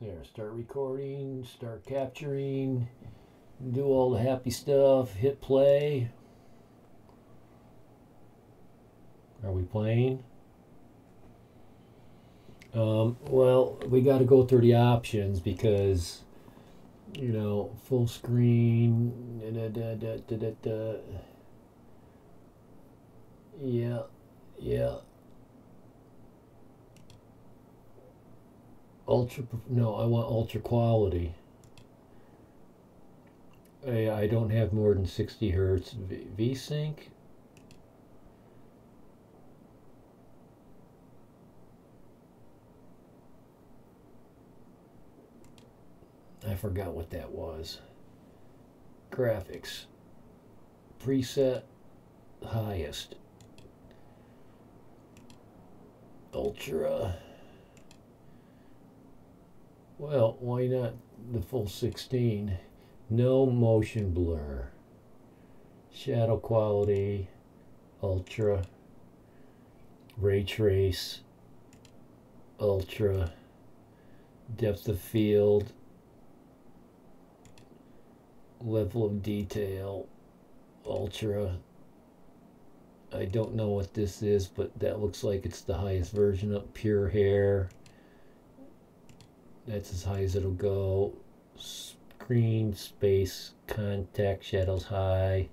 There, start recording, start capturing, do all the happy stuff, hit play. Are we playing? Well, we got to go through the options because, full screen. Yeah, yeah. Ultra, no, I want ultra quality. I don't have more than 60 hertz. V-Sync? I forgot what that was. Graphics. Preset highest. Ultra. Well, why not the full 16? No motion blur. Shadow quality. Ultra. Ray trace. Ultra. Depth of field. Level of detail. Ultra. I don't know what this is, but that looks like it's the highest version of pure hair. That's as high as it'll go. Screen space contact shadows high.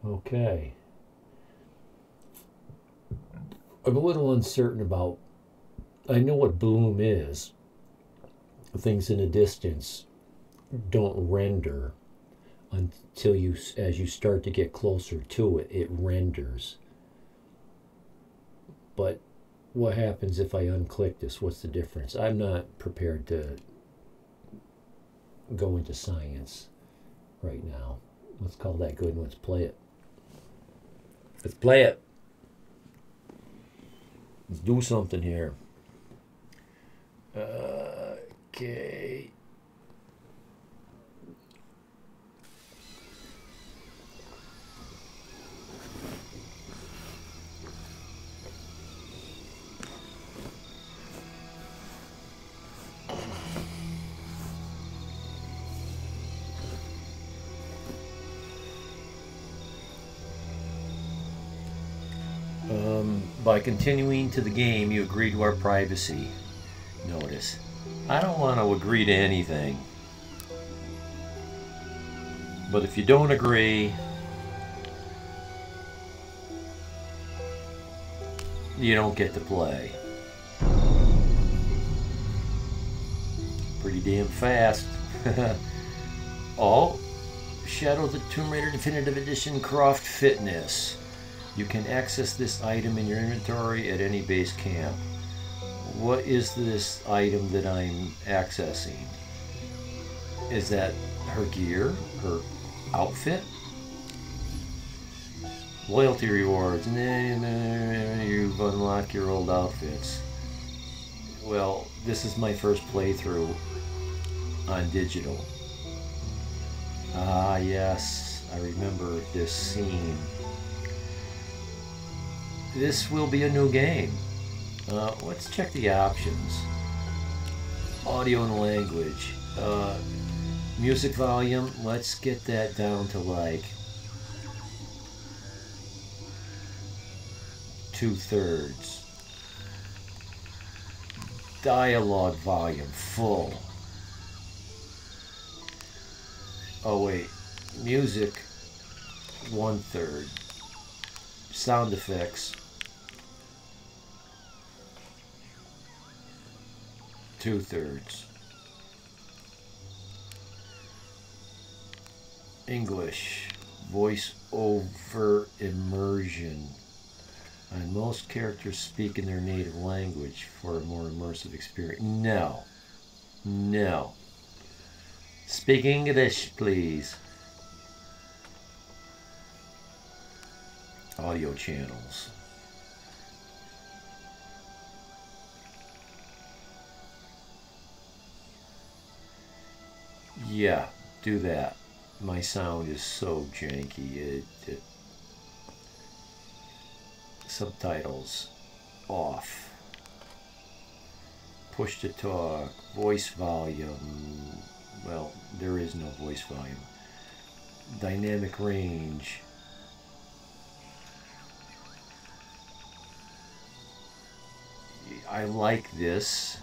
Okay. I'm a little uncertain about. I know what bloom is. Things in a distance don't render until as you start to get closer to it, it renders. But what happens if I unclick this? What's the difference? I'm not prepared to go into science right now. Let's call that good and let's play it. Let's play it. Let's do something here. Okay. By continuing to the game, you agree to our privacy. Notice, I don't want to agree to anything. But if you don't agree, you don't get to play. Pretty damn fast. Oh, Shadow of the Tomb Raider Definitive Edition Croft Fitness. You can access this item in your inventory at any base camp. What is this item that I'm accessing? Is that her gear? Her outfit? Loyalty rewards. You've unlocked your old outfits. Well, this is my first playthrough on digital. Ah, yes, I remember this scene. This will be a new game. Let's check the options. Audio and language. Music volume, let's get that down to like 2/3. Dialogue volume, full. Oh wait, music, 1/3. Sound effects, 2/3. English, voice over immersion. And most characters speak in their native language for a more immersive experience. No. No. Speak English, please. Audio channels. Yeah, do that. My sound is so janky. Subtitles off. Push to talk. Voice volume. Well, there is no voice volume. Dynamic range. I like this.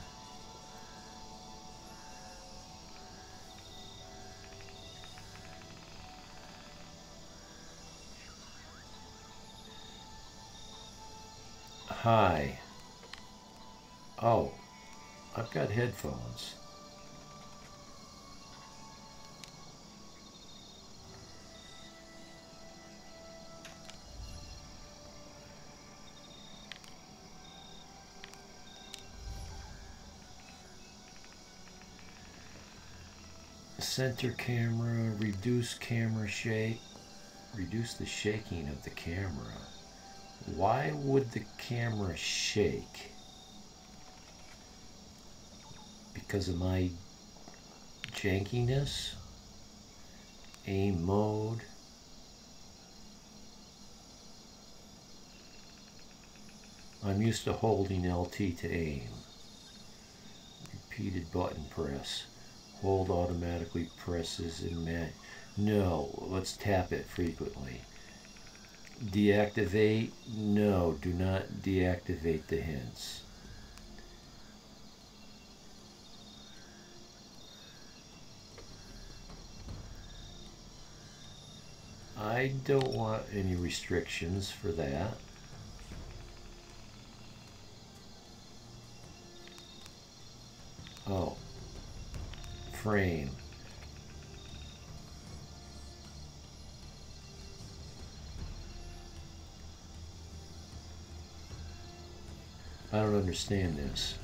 Hi. Oh, I've got headphones. Center camera, reduce camera shake, reduce the shaking of the camera. Why would the camera shake? Because of my jankiness? Aim mode. I'm used to holding LT to aim. Repeated button press. Hold automatically presses and no, let's tap it frequently. Deactivate? No, do not deactivate the hints. I don't want any restrictions for that. Oh. Frame. I don't understand this.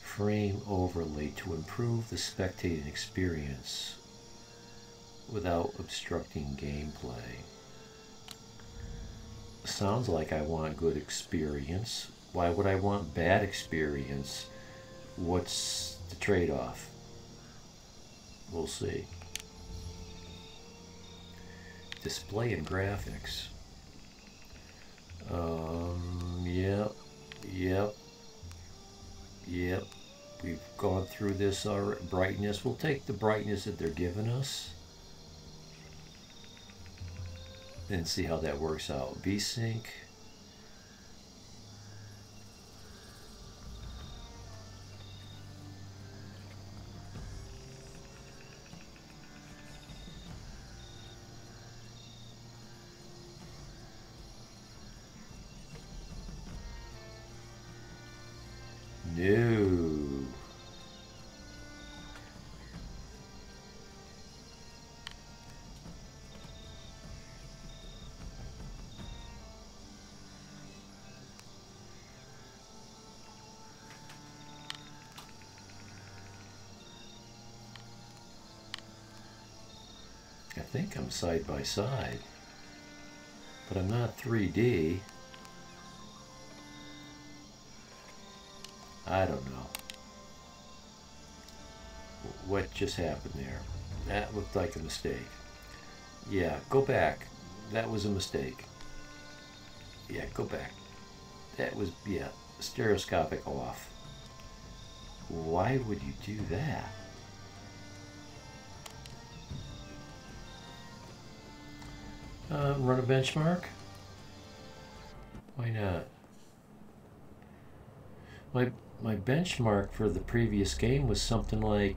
Frame overlay to improve the spectating experience without obstructing gameplay. Sounds like I want good experience. Why would I want bad experience? What's the trade-off? We'll see. Display and graphics. Yep. We've gone through this already. Brightness. We'll take the brightness that they're giving us and see how that works out. V-Sync. No. I think I'm side by side, but I'm not 3D. I don't know. What just happened there? That looked like a mistake. Yeah, go back. That was a mistake. Yeah, go back. That was, yeah, stereoscopic off. Why would you do that? Run a benchmark? Why not? My benchmark for the previous game was something like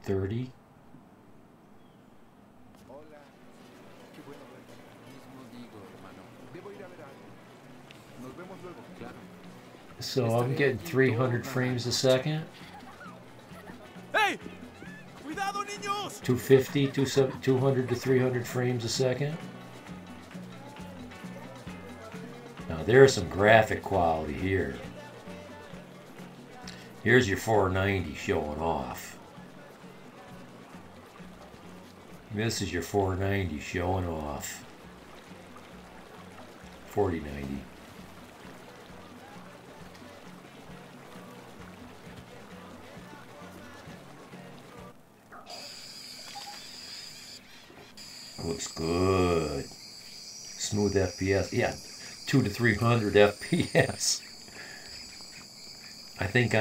30. So I'm getting 300 frames a second. Hey! Cuidado, niños! 250, 200 to 300 frames a second. Now there's some graphic quality here. Here's your 490 showing off. This is your 490 showing off. 4090. Looks good. Smooth FPS. Yeah, 200 to 300 FPS. I think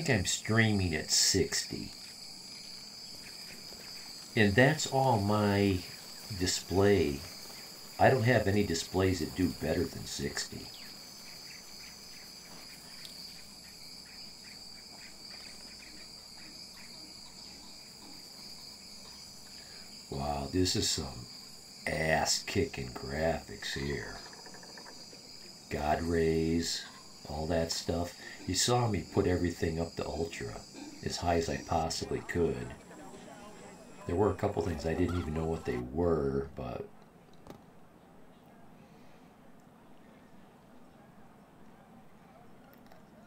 I'm streaming at 60. And that's all my display. I don't have any displays that do better than 60. Wow, this is some ass-kicking graphics here. God rays, all that stuff. You saw me put everything up to ultra, as high as I possibly could. There were a couple things I didn't even know what they were, but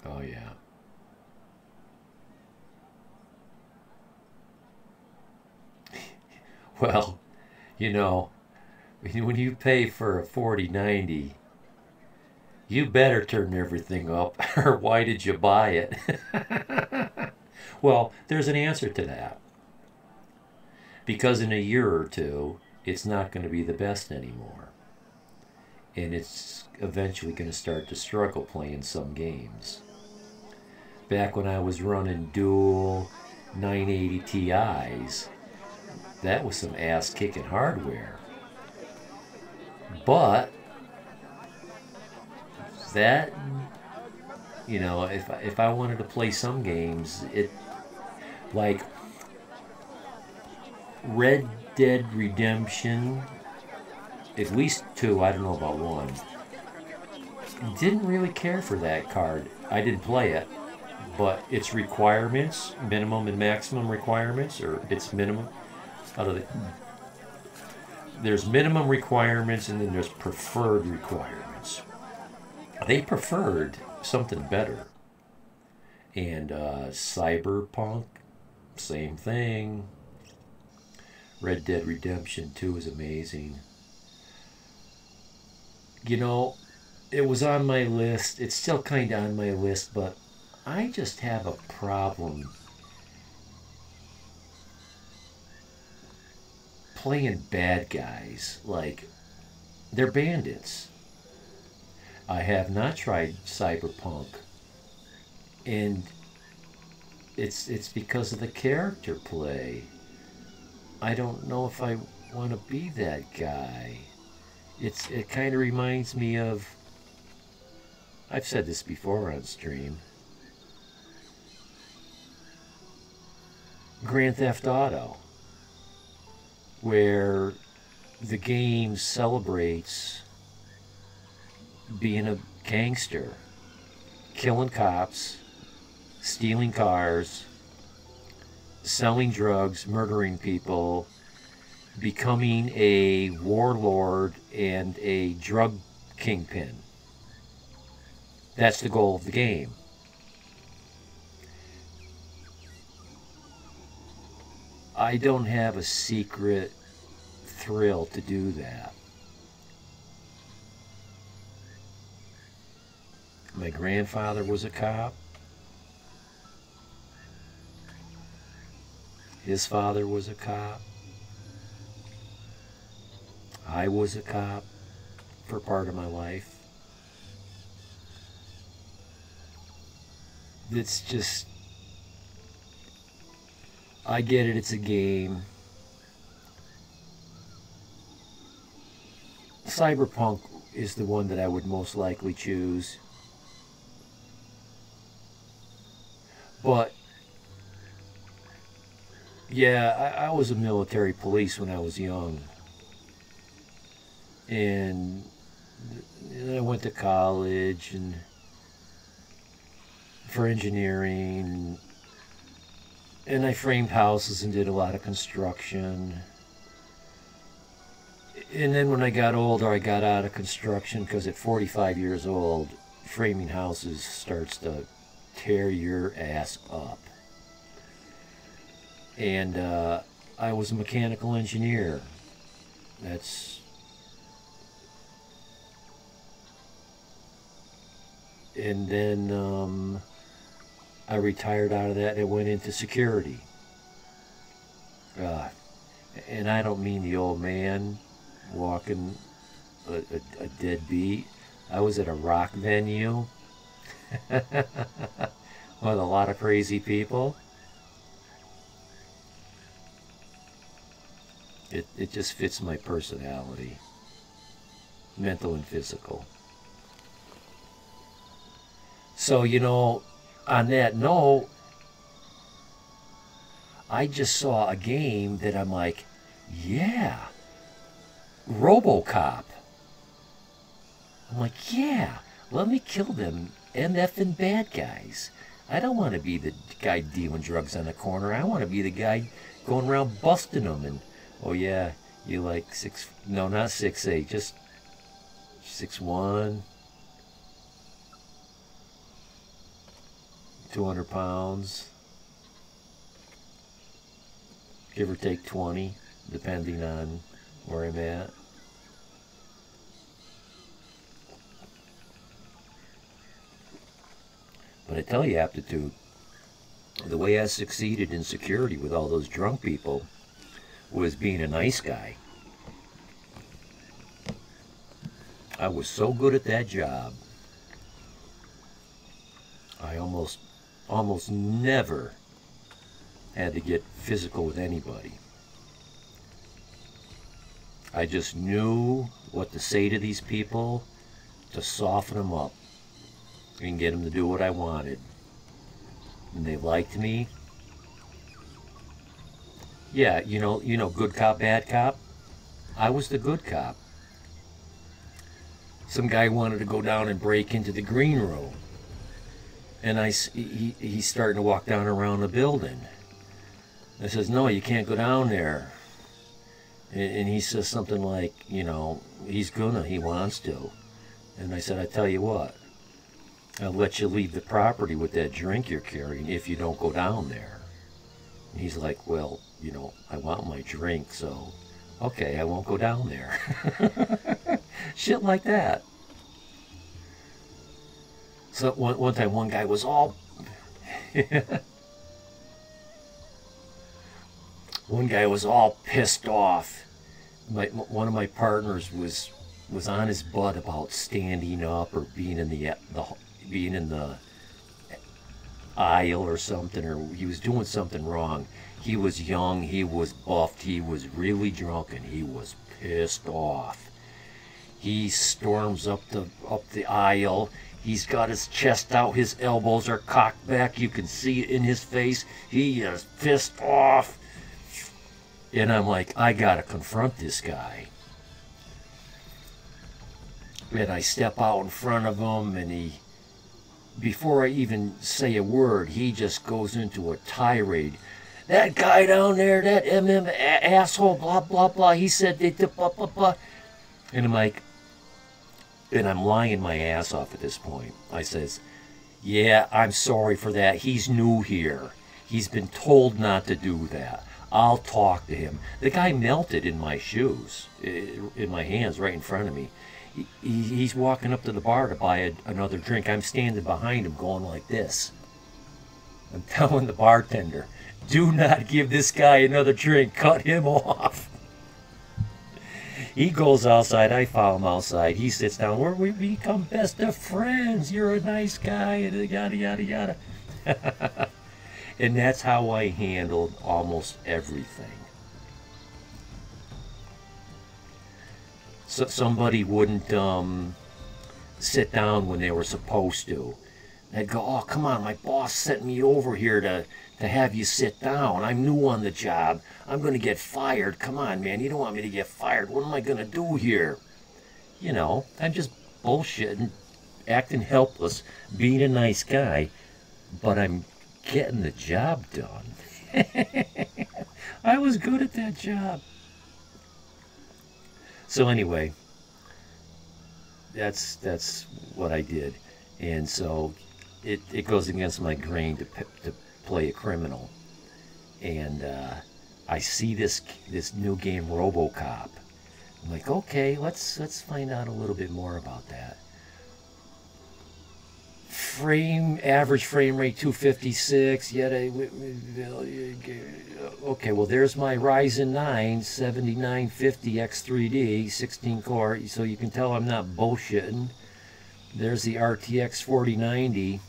oh yeah. Well, you know, when you pay for a 4090, you better turn everything up, or why did you buy it? Well, there's an answer to that. Because in a year or two, it's not going to be the best anymore. And it's eventually going to start to struggle playing some games. Back when I was running dual 980 Ti's, that was some ass-kicking hardware. But that, you know, if I wanted to play some games, it, like Red Dead Redemption, at least 2, I don't know about 1, didn't really care for that card. I didn't play it, but its requirements, minimum and maximum requirements, or its minimum, how do they, there's minimum requirements and then there's preferred requirements. They preferred something better. And Cyberpunk, same thing. Red Dead Redemption 2 is amazing. You know, it was on my list. It's still kind of on my list, but I just have a problem playing bad guys. Like, they're bandits. I have not tried Cyberpunk, and it's because of the character play. I don't know if I want to be that guy. It kind of reminds me of, I've said this before on stream, Grand Theft Auto, where the game celebrates being a gangster, killing cops, stealing cars, selling drugs, murdering people, becoming a warlord and a drug kingpin. That's the goal of the game. I don't have a secret thrill to do that. My grandfather was a cop. His father was a cop. I was a cop for part of my life. It's just, I get it, it's a game. Cyberpunk is the one that I would most likely choose. But yeah, I was a military police when I was young. And I went to college and for engineering, and I framed houses and did a lot of construction. And then when I got older, I got out of construction because at 45 years old, framing houses starts to tear your ass up. And I was a mechanical engineer. And then I retired out of that and went into security. And I don't mean the old man walking a dead beat. I was at a rock venue with a lot of crazy people. It just fits my personality, mental and physical. So, you know, on that note, I just saw a game that I'm like, yeah, RoboCop. I'm like, yeah, let me kill them MFing bad guys. I don't want to be the guy dealing drugs on the corner. I want to be the guy going around busting them. And, oh yeah, you like no, not 6'8", just 6'1", 200 pounds. Give or take 20, depending on where I'm at. But I tell you, Aptitude, the way I succeeded in security with all those drunk people was being a nice guy. I was so good at that job. I almost never had to get physical with anybody. I just knew what to say to these people to soften them up and get them to do what I wanted. And they liked me. Yeah, you know, good cop, bad cop. I was the good cop. Some guy wanted to go down and break into the green room, and he's starting to walk down around the building. I says, no, you can't go down there. And he says something like, you know, he wants to. And I said, I tell you what, I'll let you leave the property with that drink you're carrying if you don't go down there. And he's like, well, you know, I want my drink, so okay, I won't go down there. Shit like that. So one time, one guy was all one guy was all pissed off. One of my partners was on his butt about standing up or being in the aisle or something, or he was doing something wrong. He was young, he was buffed, he was really drunk, and he was pissed off. He storms up the aisle. He's got his chest out, his elbows are cocked back. You can see it in his face. He is pissed off. And I'm like, I gotta confront this guy. And I step out in front of him, and before I even say a word, he just goes into a tirade. That guy down there, that asshole, blah, blah, blah, he said, blah, blah, blah. And I'm like, and I'm lying my ass off at this point. I says, yeah, I'm sorry for that. He's new here. He's been told not to do that. I'll talk to him. The guy melted in my shoes, in my hands right in front of me. He's walking up to the bar to buy another drink. I'm standing behind him going like this. I'm telling the bartender, do not give this guy another drink. Cut him off. He goes outside. I follow him outside. He sits down. Where we become best of friends. You're a nice guy. And yada, yada, yada. And that's how I handled almost everything. So somebody wouldn't sit down when they were supposed to. They'd go, oh, come on, my boss sent me over here to have you sit down. I'm new on the job. I'm going to get fired. Come on, man, you don't want me to get fired. What am I going to do here? You know, I'm just bullshitting, acting helpless, being a nice guy, but I'm getting the job done. I was good at that job. So anyway, that's what I did. And so it goes against my grain to play a criminal. And I see this new game, RoboCop. I'm like, okay, let's find out a little bit more about that. average frame rate 256. Yet okay, well there's my Ryzen 9 7950 X3D 16 core, so you can tell I'm not bullshitting. There's the RTX 4090.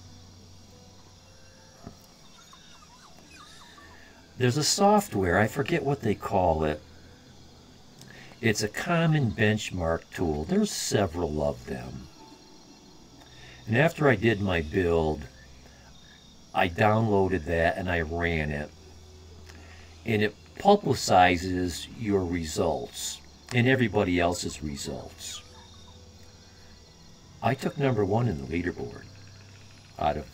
There's a software, I forget what they call it. It's a common benchmark tool. There's several of them. And after I did my build, I downloaded that and I ran it. And it publicizes your results and everybody else's results. I took #1 in the leaderboard out of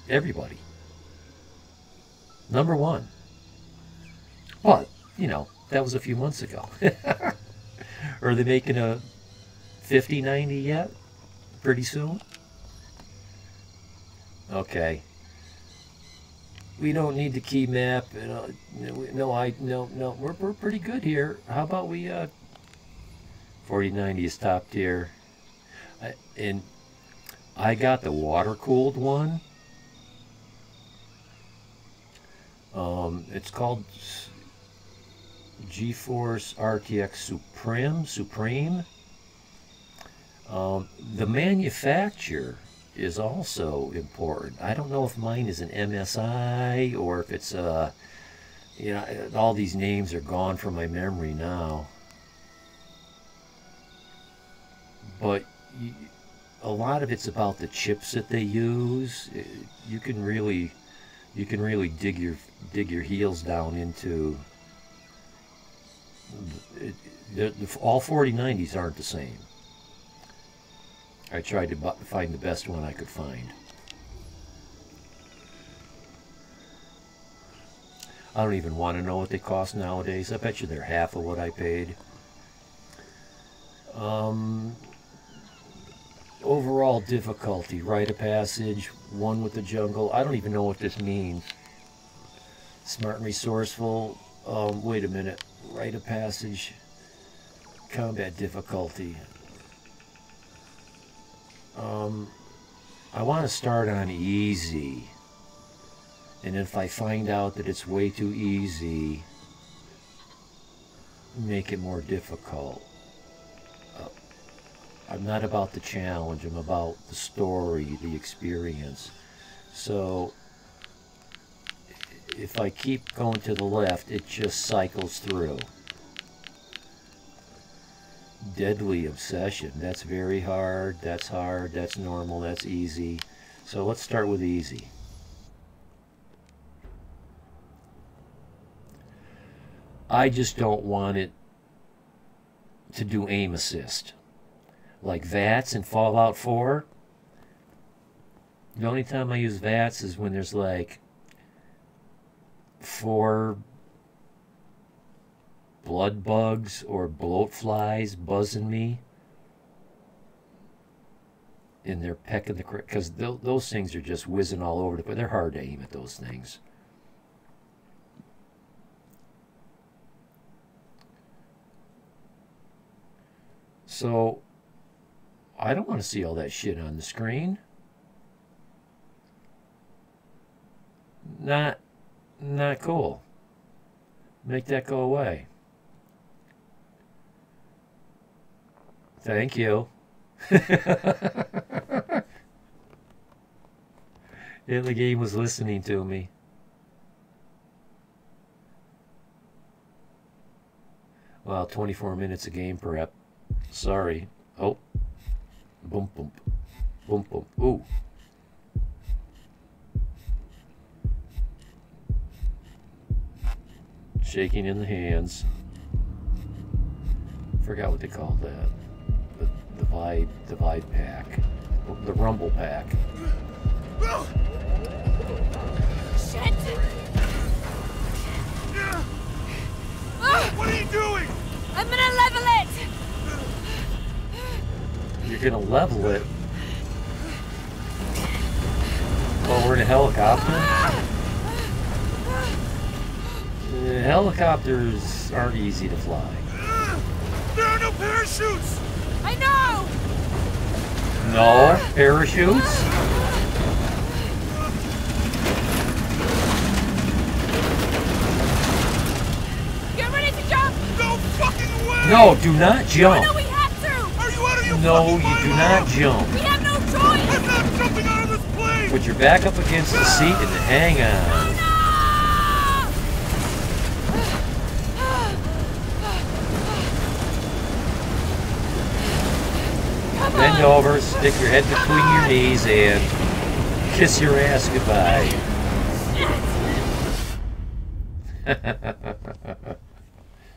everybody. #1. But, you know, that was a few months ago. Are they making a 5090 yet? Pretty soon? Okay. We don't need the key map. No, we're pretty good here. How about we 4090 is top tier. And I got the water-cooled one. It's called GeForce RTX Supreme. The manufacturer is also important. I don't know if mine is an MSI or if it's you know, all these names are gone from my memory now. But a lot of it's about the chips that they use. You can really dig your heels down into all 4090s aren't the same. I tried to find the best one I could find. I don't even want to know what they cost nowadays. I bet you they're half of what I paid. Overall difficulty, rite of passage, 1 with the jungle. I don't even know what this means. Smart and resourceful. Wait a minute. Rite of passage. Combat difficulty. I want to start on easy. And if I find out that it's way too easy, make it more difficult. I'm not about the challenge, I'm about the story, the experience. So if I keep going to the left, it just cycles through. Deadly Obsession, that's very hard, that's normal, that's easy. So let's start with easy. I just don't want it to do aim assist. Like VATS in Fallout 4. The only time I use VATS is when there's like 4 blood bugs or bloat flies buzzing me. And they're pecking the... because those things are just whizzing all over but they're hard to aim at those things. So I don't want to see all that shit on the screen. Not cool. Make that go away. Thank you. And the game was listening to me. Wow, 24 minutes of game prep. Sorry. Oh. Boom, boom. Boom, boom. Ooh. Shaking in the hands. Forgot what they called that. The vibe pack. The rumble pack. Shit! What are you doing? I'm gonna level it! You're gonna level it? Oh, we're in a helicopter? Helicopters aren't easy to fly. There are no parachutes! I know! No parachutes? Get ready to jump! No fucking way! No, do not jump. No, we have to! Are you out of your No, fucking you mind, do Lyle? not jump. We have no choice! I'm not jumping out of this plane! Put your back up against the seat and hang on. Bend over, stick your head between your knees, and kiss your ass goodbye.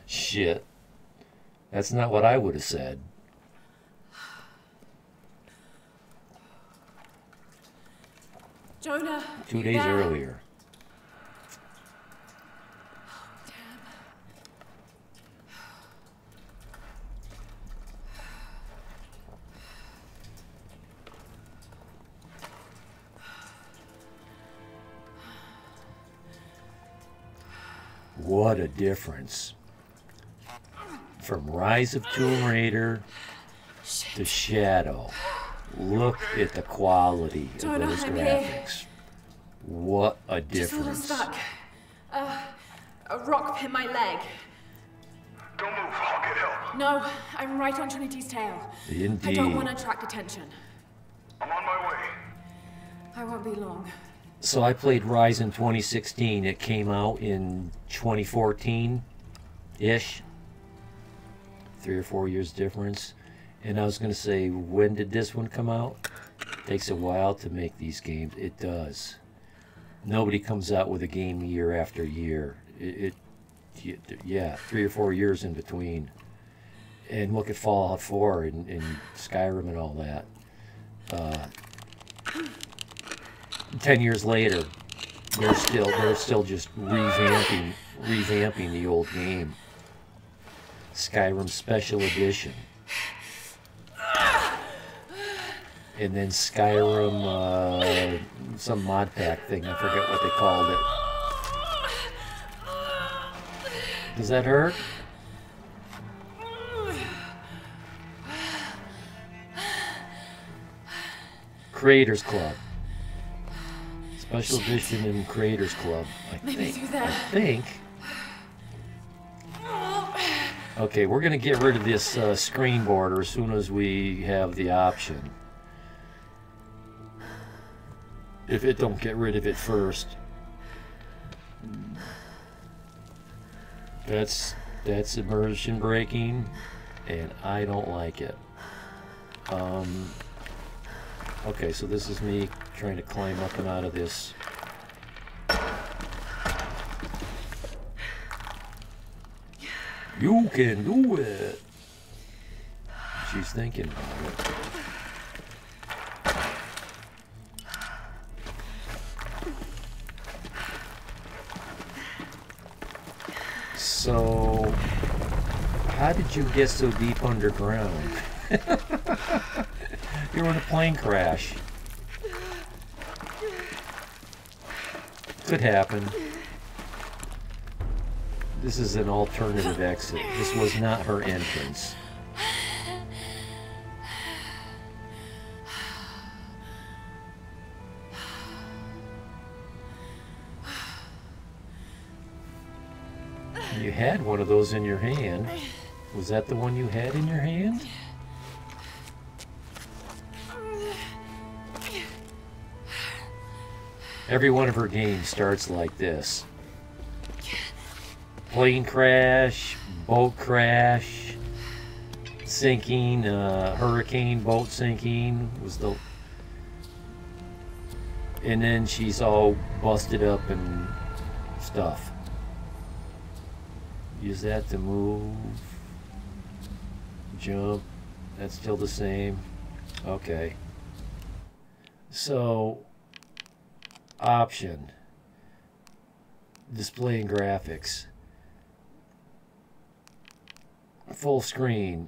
Shit. That's not what I would have said. Jonah. 2 days earlier. What a difference. From Rise of Tomb Raider to Shadow. Look at the quality of Jonah, those I'm here. graphics. What a Just a little difference. stuck. A rock hit my leg. Don't move, I'll get help. No, I'm right on Trinity's tail. I don't Indeed. want to attract attention. I'm on my way. I won't be long. So I played Rise in 2016. It came out in 2014-ish. 3 or 4 years difference. And I was going to say, when did this one come out? It takes a while to make these games. It does. Nobody comes out with a game year after year. Yeah, 3 or 4 years in between. And look at Fallout 4 and Skyrim and all that. 10 years later, they're still just revamping the old game. Skyrim Special Edition. And then Skyrim, some mod pack thing, I forget what they called it. Does that hurt? Creators Club. Special Edition in Creators Club, I Maybe think. through there. I think. Okay, we're going to get rid of this screen border as soon as we have the option. If it don't get rid of it first. That's immersion breaking, and I don't like it. Okay, so this is me trying to climb up and out of this. You can do it. She's thinking about it. So, how did you get so deep underground? You were in a plane crash. Could happen. This is an alternative exit. This was not her entrance. You had one of those in your hand. Was that the one you had in your hand? Every one of her games starts like this. Plane crash, boat crash, sinking, hurricane, boat sinking was the... And then she's all busted up and stuff. Use that to move, jump, that's still the same. Okay. So, option, displaying graphics, full screen,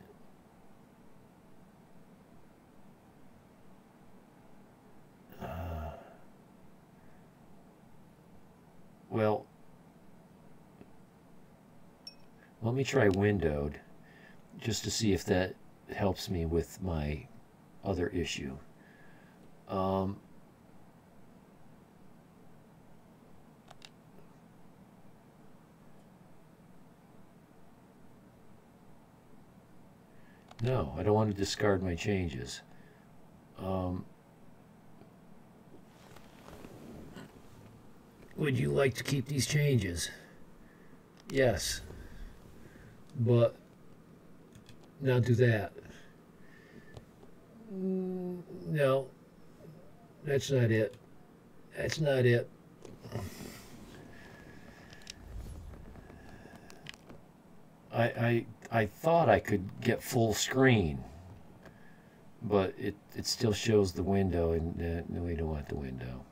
well, let me try windowed just to see if that helps me with my other issue. No, I don't want to discard my changes. Would you like to keep these changes? Yes. But now do that. No, that's not it. That's not it. I thought I could get full screen, but it still shows the window, and no, we don't want the window.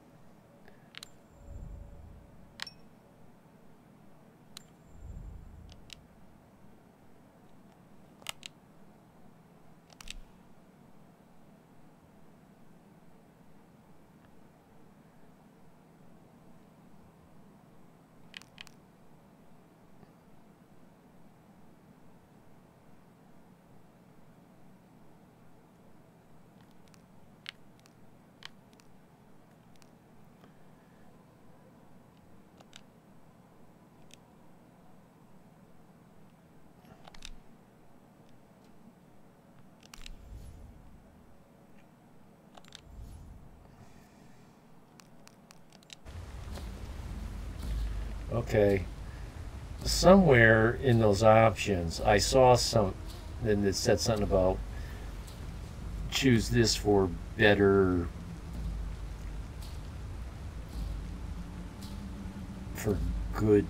Okay, somewhere in those options I saw some, then it said something about choose this for better, for good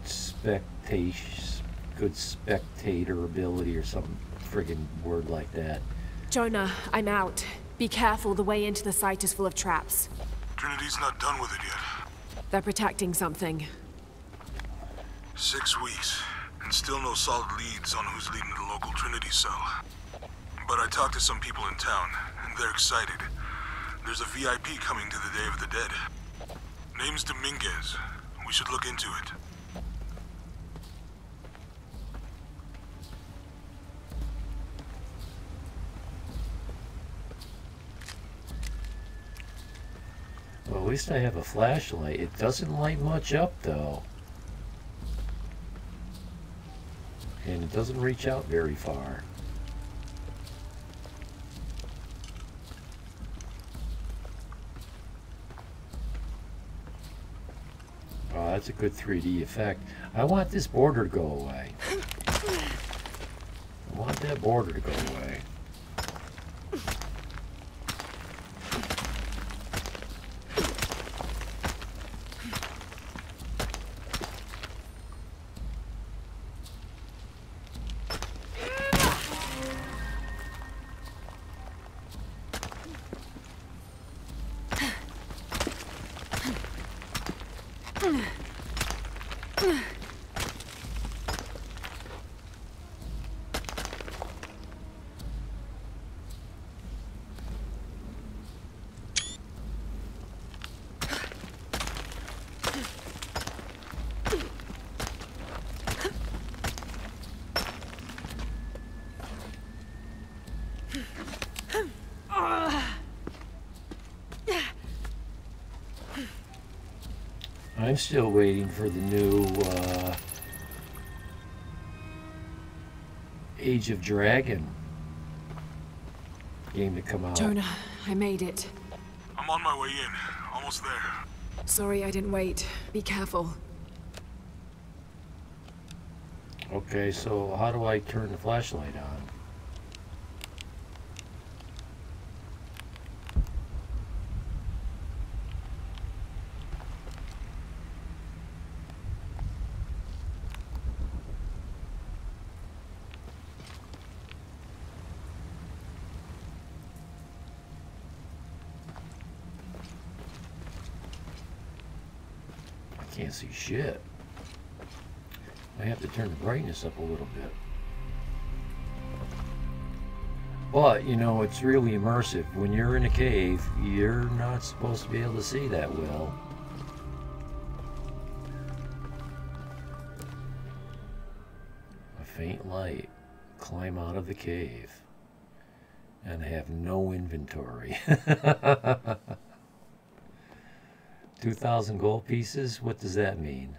spectator ability or some friggin' word like that. Jonah, I'm out. Be careful, the way into the site is full of traps. Trinity's not done with it yet. They're protecting something. 6 weeks, and still no solid leads on who's leading the local Trinity cell. But I talked to some people in town, and they're excited. There's a VIP coming to the Day of the Dead. Name's Dominguez. We should look into it. Well, at least I have a flashlight. It doesn't light much up, though. And it doesn't reach out very far. Oh, that's a good 3D effect. I want this border to go away. I want that border to go away. I'm still waiting for the new Age of Dragon game to come out. Jonah, I made it. I'm on my way in. Almost there. Sorry I didn't wait. Be careful. Okay, so how do I turn the flashlight on? Can't see shit. I have to turn the brightness up a little bit. But, you know, it's really immersive. When you're in a cave, you're not supposed to be able to see that well. A faint light. Climb out of the cave. And I have no inventory. 2,000 gold pieces? What does that mean?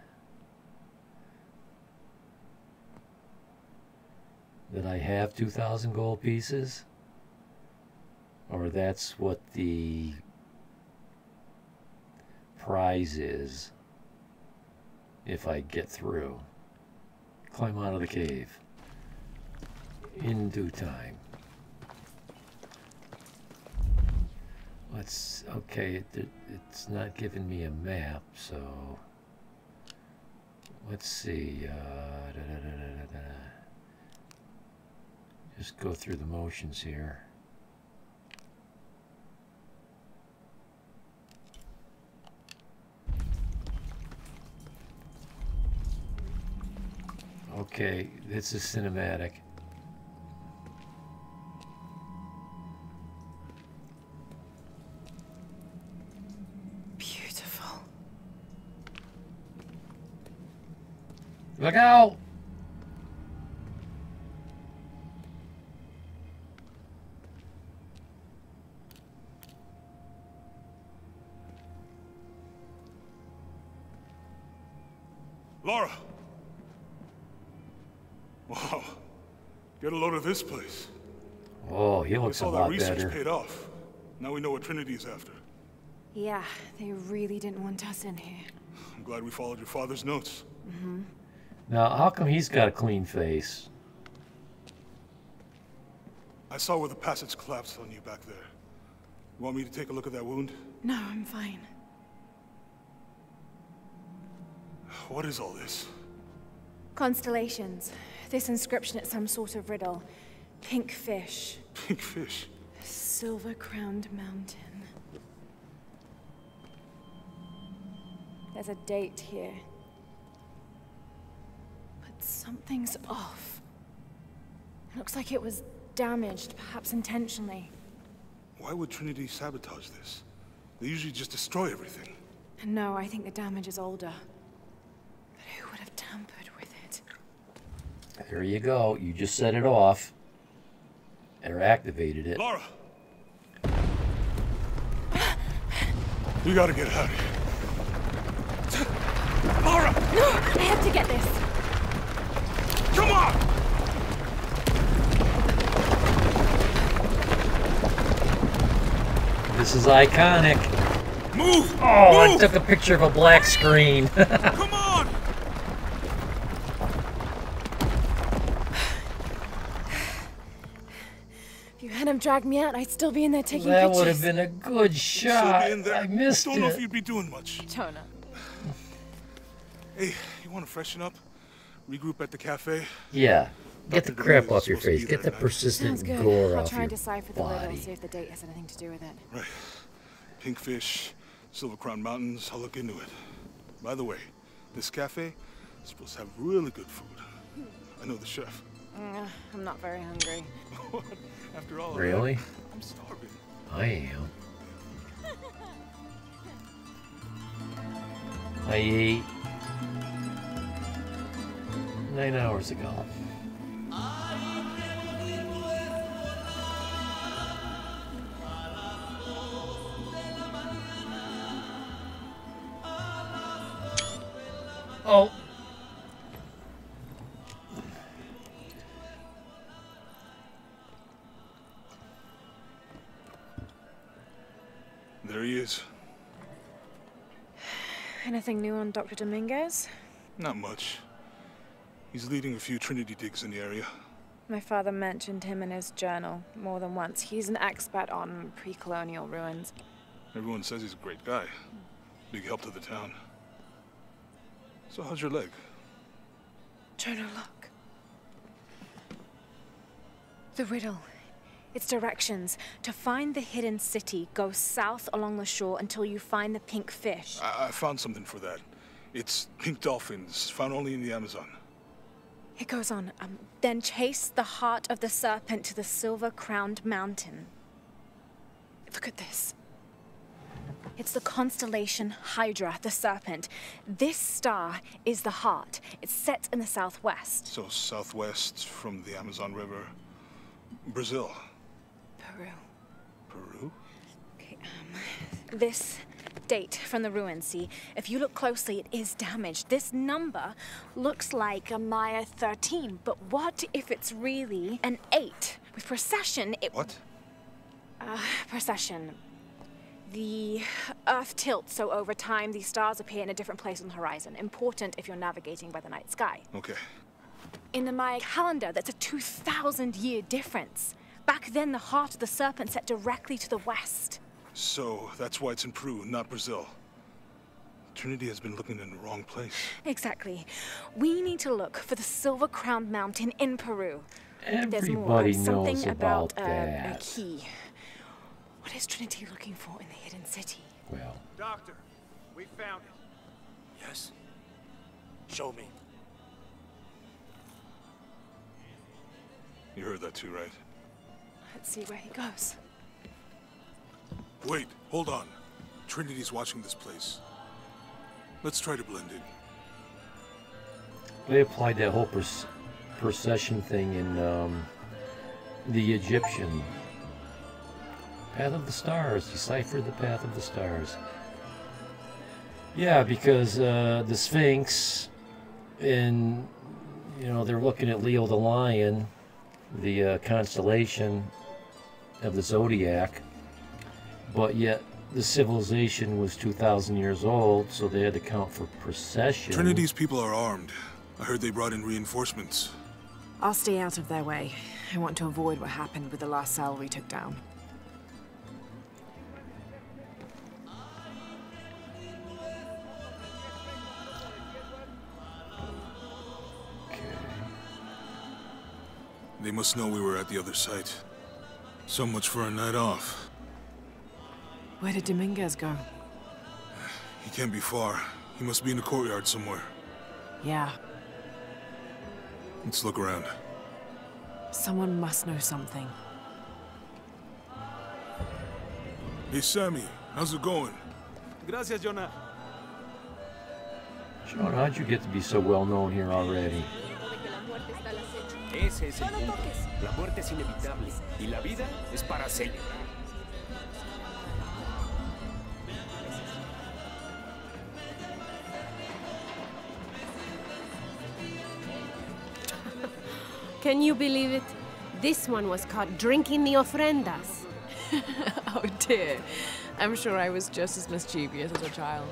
That I have 2,000 gold pieces? Or that's what the prize is if I get through. Climb out of the cave in due time. Let's, okay, it's not giving me a map, so let's see. Just go through the motions here. Okay, this is cinematic. Beautiful. Look out! Laura! Wow. Get a load of this place. Oh, he looks a lot all that research better. paid off. Now we know what Trinity is after. Yeah, they really didn't want us in here. I'm glad we followed your father's notes. Mm-hmm. Now, how come he's got a clean face? I saw where the passage collapsed on you back there. You want me to take a look at that wound? No, I'm fine. What is all this? Constellations. This inscription is some sort of riddle. Pink fish. Pink fish? Silver-crowned mountain. There's a date here. But something's off. It looks like it was damaged, perhaps intentionally. Why would Trinity sabotage this? They usually just destroy everything. No, I think the damage is older. But who would have tampered with it? There you go. You just set it off. Or activated it. Laura! You gotta get out of here. Laura! No! I have to get this! Come on! This is iconic. Move! Oh, Move! I took a picture of a black screen. Come on! If you hadn't dragged me out, I'd still be in there taking That pictures. would have been a good shot. Still be in there. I missed Don't know if it. you'd be doing much. Don't know. Hey, you want to freshen up? Regroup at the cafe? Yeah. Get the Dr. crap DeLuise off your is supposed to be face. there Get the tonight. persistent Sounds good. gore I'll off try your and decipher the riddle, body. see if the date has anything to do with it. Right. Pink fish, Silver Crown Mountains, I'll look into it. By the way, this cafe is supposed to have really good food. I know the chef. I'm not very hungry. After all of Really? that, I'm starving. I am. I ate 9 hours ago. Oh. There he is. Anything new on Dr. Dominguez? Not much. He's leading a few Trinity digs in the area. My father mentioned him in his journal more than once. He's an expert on pre-colonial ruins. Everyone says he's a great guy. Big help to the town. So how's your leg? Jonah, look. The riddle. Its directions. To find the hidden city, go south along the shore until you find the pink fish. I found something for that. It's pink dolphins, found only in the Amazon. It goes on. Then chase the heart of the serpent to the silver-crowned mountain. Look at this. It's the constellation Hydra, the serpent. This star is the heart. It's set in the southwest. So southwest from the Amazon River. Brazil. Peru. Peru? Okay, this date from the ruins, see? If you look closely, it is damaged. This number looks like a Maya 13, but what if it's really an 8? With precession, it... What? Precession. The Earth tilts, so over time, these stars appear in a different place on the horizon. Important if you're navigating by the night sky. Okay. In the Maya calendar, that's a 2,000-year difference. Back then, the heart of the serpent set directly to the west. So, that's why it's in Peru, not Brazil. Trinity has been looking in the wrong place. Exactly. We need to look for the silver-crowned mountain in Peru. There's more. Everybody Something knows about about a that. key. What is Trinity looking for in the hidden city? Well, Doctor, we found it. Yes? Show me. You heard that too, right? Let's see where he goes. Wait, hold on. Trinity's watching this place. Let's try to blend in. they applied that whole procession thing in the Egyptian. Path of the Stars. Decipher the Path of the Stars. Yeah, because the Sphinx, and you know, they're looking at Leo the Lion, the constellation of the zodiac, but yet the civilization was 2,000 years old, so they had to count for precession. Trinity's people are armed. I heard they brought in reinforcements. I'll stay out of their way. I want to avoid what happened with the last cell we took down. They must know we were at the other site. So much for a night off. Where did Dominguez go? He can't be far. He must be in the courtyard somewhere. Yeah, Let's look around. someone must know something. Hey, Sammy. How's it going? Gracias, Jonah. Sean, how'd you get to be so well known here already? Ese es el punto. La muerte es inevitable y la vida es para celebrar. Can you believe it? This one was caught drinking the ofrendas. Oh dear. I'm sure I was just as mischievous as a child.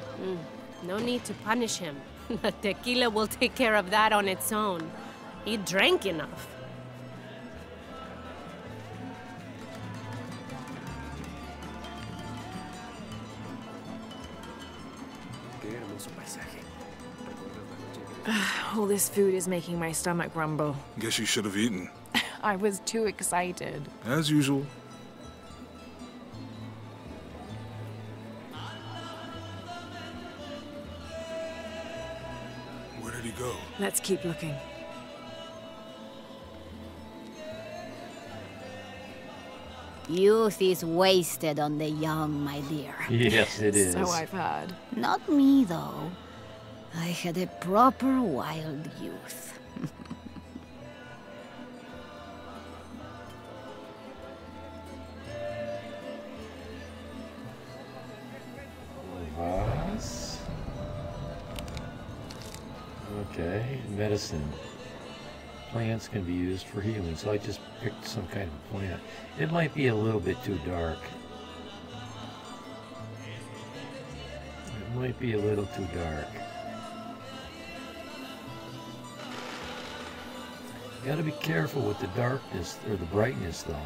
No need to punish him. The tequila will take care of that on its own. He drank enough. Qué hermoso paisaje. All this food is making my stomach rumble. Guess you should have eaten. I was too excited. As usual. Where did he go? Let's keep looking. Youth is wasted on the young, my dear. Yes, it is. So I've heard. Not me, though. I had a proper wild youth. Vase. Okay, medicine. Plants can be used for healing, so I just picked some kind of plant. It might be a little bit too dark. It might be a little too dark. You gotta be careful with the darkness, or the brightness though.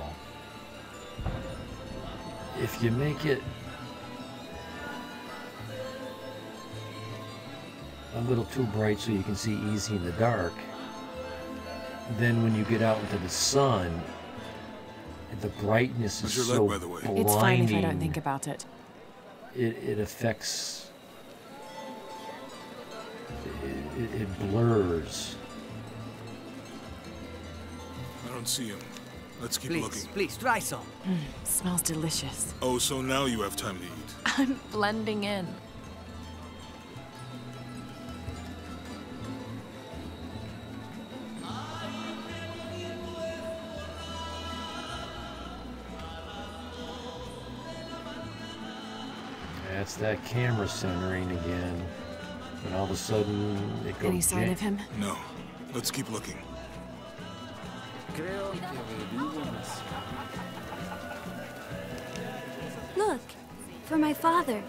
If you make it a little too bright so you can see easy in the dark, then when you get out into the sun, the brightness is How's your so leg, by the way? blinding. It's fine if I don't think about it. It affects. It blurs. I don't see him. Let's keep Please, looking. please, try some. Smells delicious. Oh, so now you have time to eat. I'm blending in. That's that camera centering again. And all of a sudden it goes. Any sign of him? No. Let's keep looking. Look, for my father.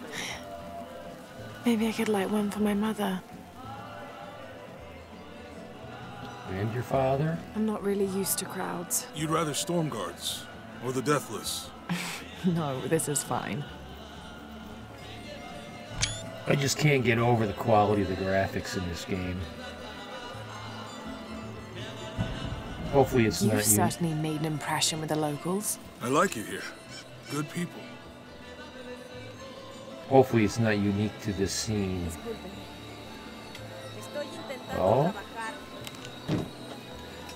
Maybe I could light one for my mother. And your father? I'm not really used to crowds. You'd rather storm guards or the deathless? No, this is fine. I just can't get over the quality of the graphics in this game. Hopefully it's You've not certainly made an impression with the locals. I like it here. Good people. Hopefully it's not unique to this scene. Oh?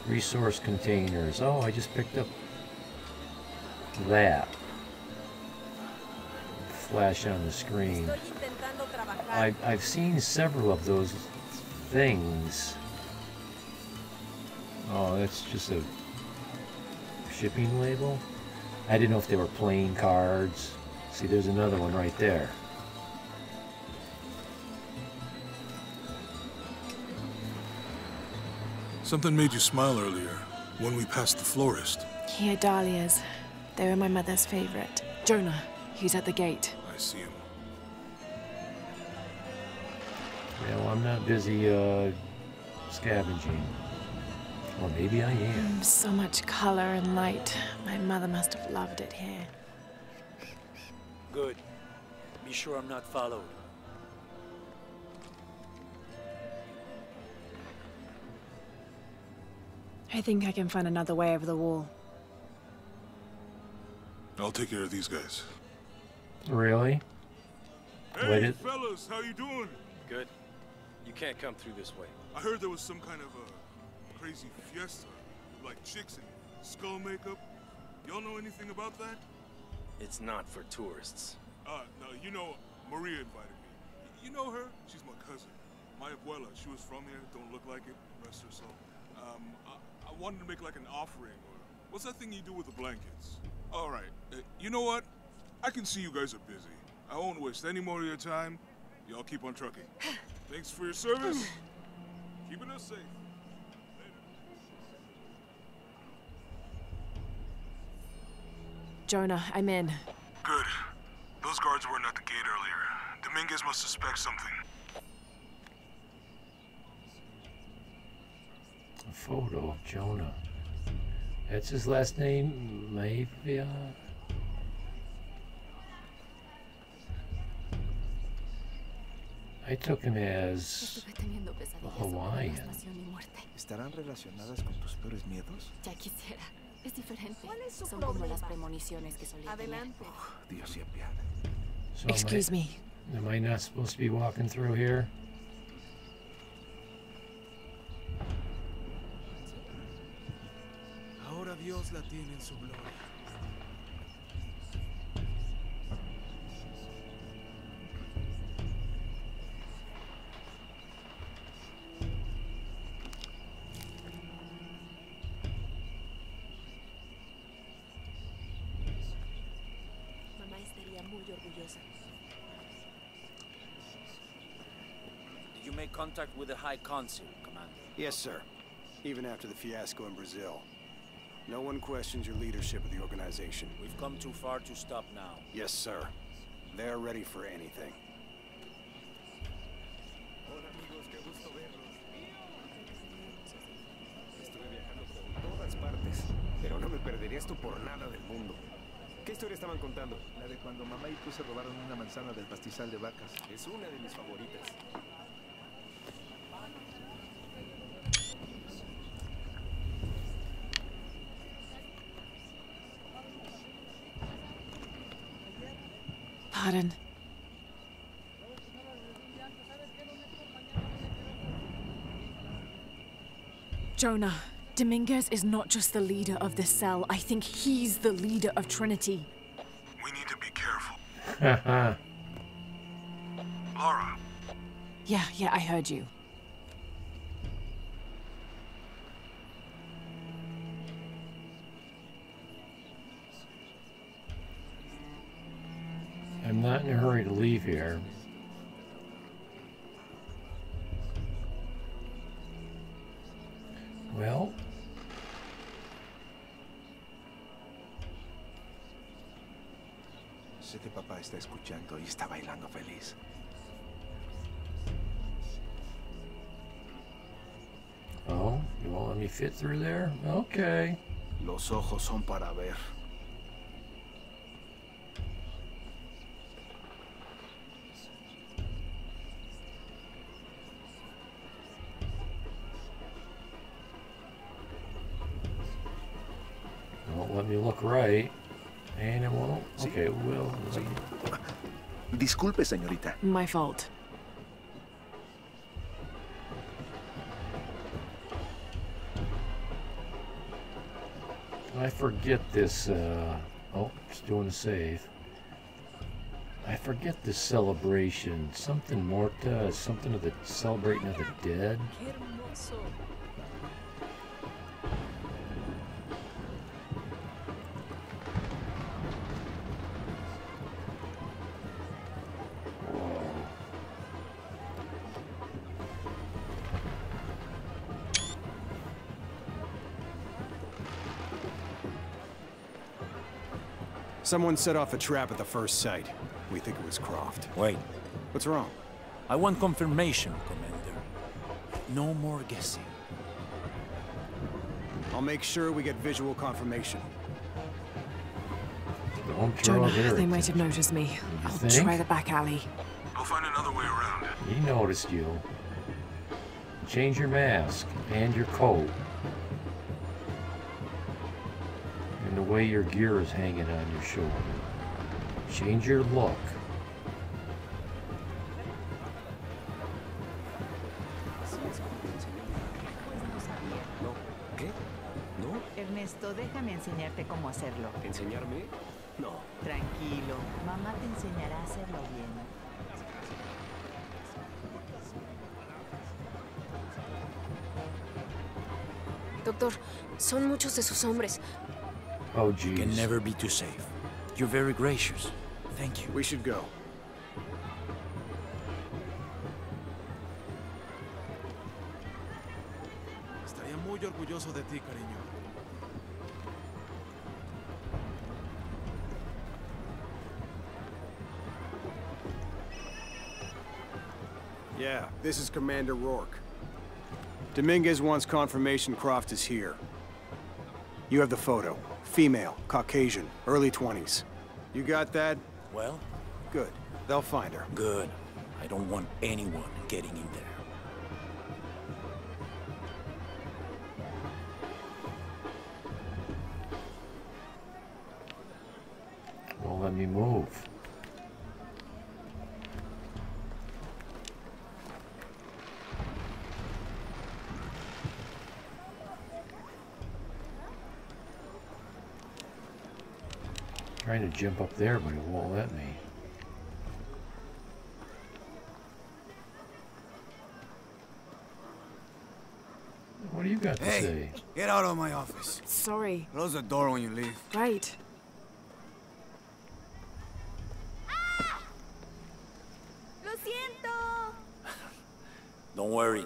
Resource containers. Oh, I just picked up that. Flash on the screen. I've seen several of those things. Oh, that's just a shipping label? I didn't know if they were playing cards. See, there's another one right there. Something made you smile earlier when we passed the florist. He had dahlias. They were my mother's favorite. Jonah, he's at the gate. I see him. Yeah, well, I'm not busy scavenging. Or maybe I am. So much color and light. My mother must have loved it here. Good. Be sure I'm not followed. I think I can find another way over the wall. I'll take care of these guys. Really? Hey, fellas, how you doing? Good. You can't come through this way. I heard there was some kind of a crazy fiesta, like chicks and skull makeup. Y'all know anything about that? It's not for tourists. No, you know, Maria invited me. You know her? She's my cousin. My abuela, she was from here, don't look like it, rest her soul. I wanted to make like an offering, or what's that thing you do with the blankets? All right, you know what? I can see you guys are busy. I won't waste any more of your time. Y'all keep on trucking. Thanks for your service. Keeping us safe. Jonah, I'm in. Good. Those guards weren't at the gate earlier. Dominguez must suspect something. A photo of Jonah. That's his last name, Maivia? I took him as a Hawaiian. ¿Estarán relacionadas con tus peores miedos? Ya quisiera. Es diferente. Son como las premoniciones que solía tener. Dios se apiade. So Excuse me. Am I not supposed to be walking through here? Ahora Dios la tiene en su gloria. Mamá estaría muy orgullosa. Did you make contact with the High Consul, Commander? Yes, sir. Even after the fiasco in Brazil. No one questions your leadership of the organization. We've come too far to stop now. Yes, sir. They're ready for anything. Hola amigos, qué gusto verlos. Estuve viajando por todas partes, pero no me perdería esto por nada del mundo. ¿Qué historia estaban contando? La de cuando mamá y tú se robaron una manzana del pastizal de vacas. Es una de mis favoritas. Pardon. Jonah, Dominguez is not just the leader of this cell. I think he's the leader of Trinity. We need to be careful. Laura. Yeah, I heard you. I'm not in a hurry to leave here. Well, sé que papá está escuchando y está bailando feliz. oh, you won't let me fit through there? Okay. Los ojos son para ver. Won't let me look right. And it won't? Okay, it will. Disculpe, señorita. My fault. I forget this, oh, just doing a save. I forget this celebration. Something Morta, something of the celebrating of the dead. Someone set off a trap at the first site. We think it was Croft. Wait. What's wrong? I want confirmation, Commander. No more guessing. I'll make sure we get visual confirmation. Jonah, they might have noticed me. I'll try the back alley. I'll find another way around. He noticed you. Change your mask and your coat. And the way your gear is hanging on your shoulder. Change your look. ¿Qué? ¿No? Ernesto, déjame enseñarte cómo hacerlo. ¿Enseñarme? No. Tranquilo, mamá te enseñará a hacerlo bien. Doctor, son muchos de sus hombres. Oh, geez. Can never be too safe. You're very gracious. Thank you. We should go. Estaría muy orgulloso de ti, cariño. Yeah, this is Commander Rourke. Dominguez wants confirmation Croft is here. You have the photo. Female, Caucasian, early 20s. You got that? Well? Good. They'll find her. Good. I don't want anyone getting in there. Won't let me move. Trying to jump up there, but it won't let me. What do you got to say? Get out of my office. Sorry. Close the door when you leave. Right. ¡Lo siento! Don't worry.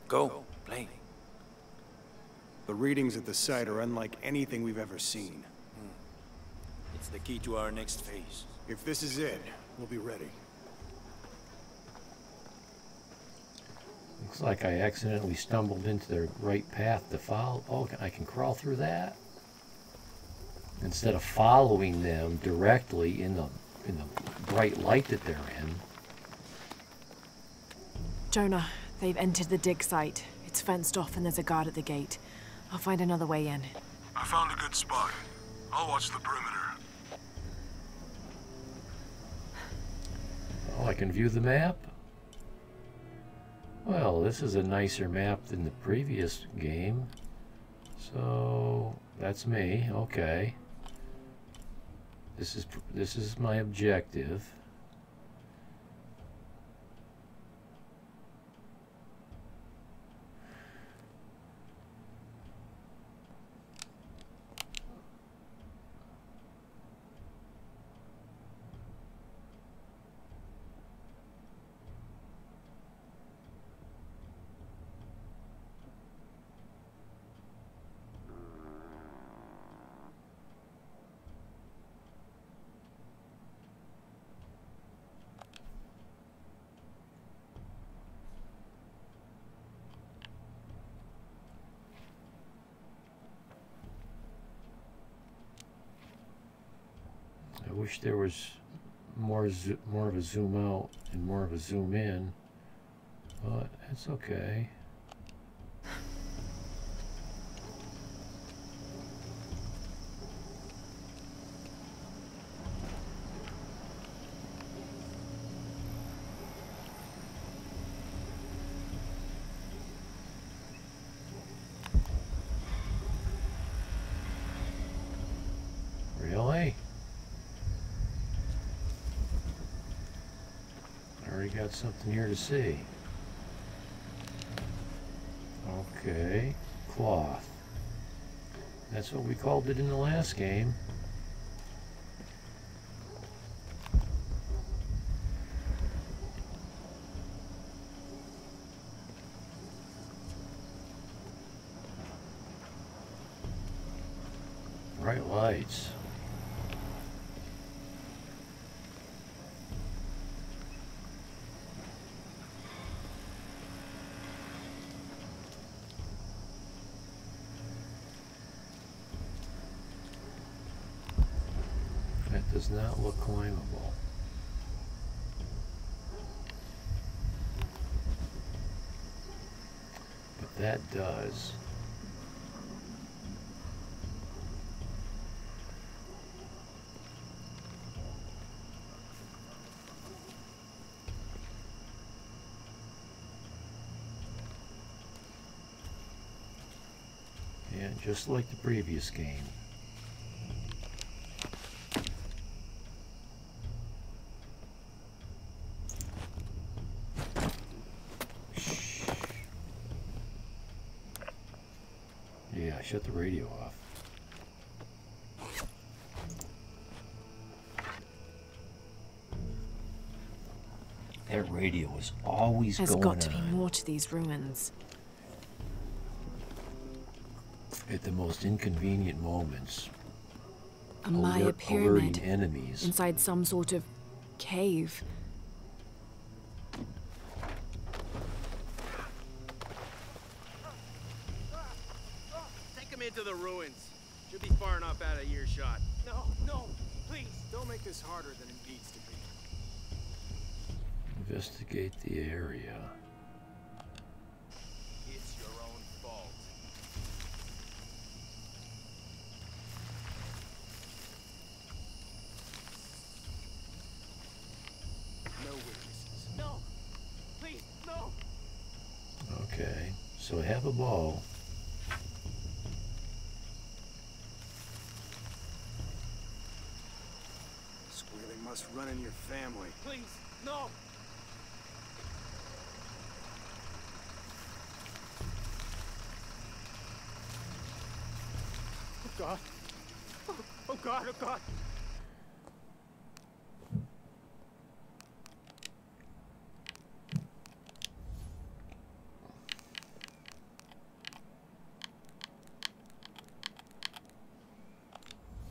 Go, play. The readings at the site are unlike anything we've ever seen. It's the key to our next phase. If this is it, we'll be ready. Looks like I accidentally stumbled into the right path to follow. Oh, I can crawl through that? Instead of following them directly in the bright light that they're in. Jonah, they've entered the dig site. It's fenced off and there's a guard at the gate. I'll find another way in. I found a good spot. I'll watch the perimeter. Oh, I can view the map? Well, this is a nicer map than the previous game. So, that's me. Okay. This is my objective. wish there was more of a zoom out and more of a zoom in, but it's okay. Really? I already got something here to see. Okay, cloth. That's what we called it in the last game. Bright lights. That does not look climbable. But that does. Yeah, just like the previous game. Yeah, shut the radio off. That radio is always going on. There's got to be more to these ruins. At the most inconvenient moments. A Maya pyramid enemies inside some sort of cave. Take him into the ruins. Should be far enough out of earshot. No, no, please. Don't make this harder than it needs to be. Investigate the area. It's your own fault. No witnesses. No! Please, no! Okay, so I have a bow. Squealing must run in your family. Please, no! Oh God! Oh God! Oh God!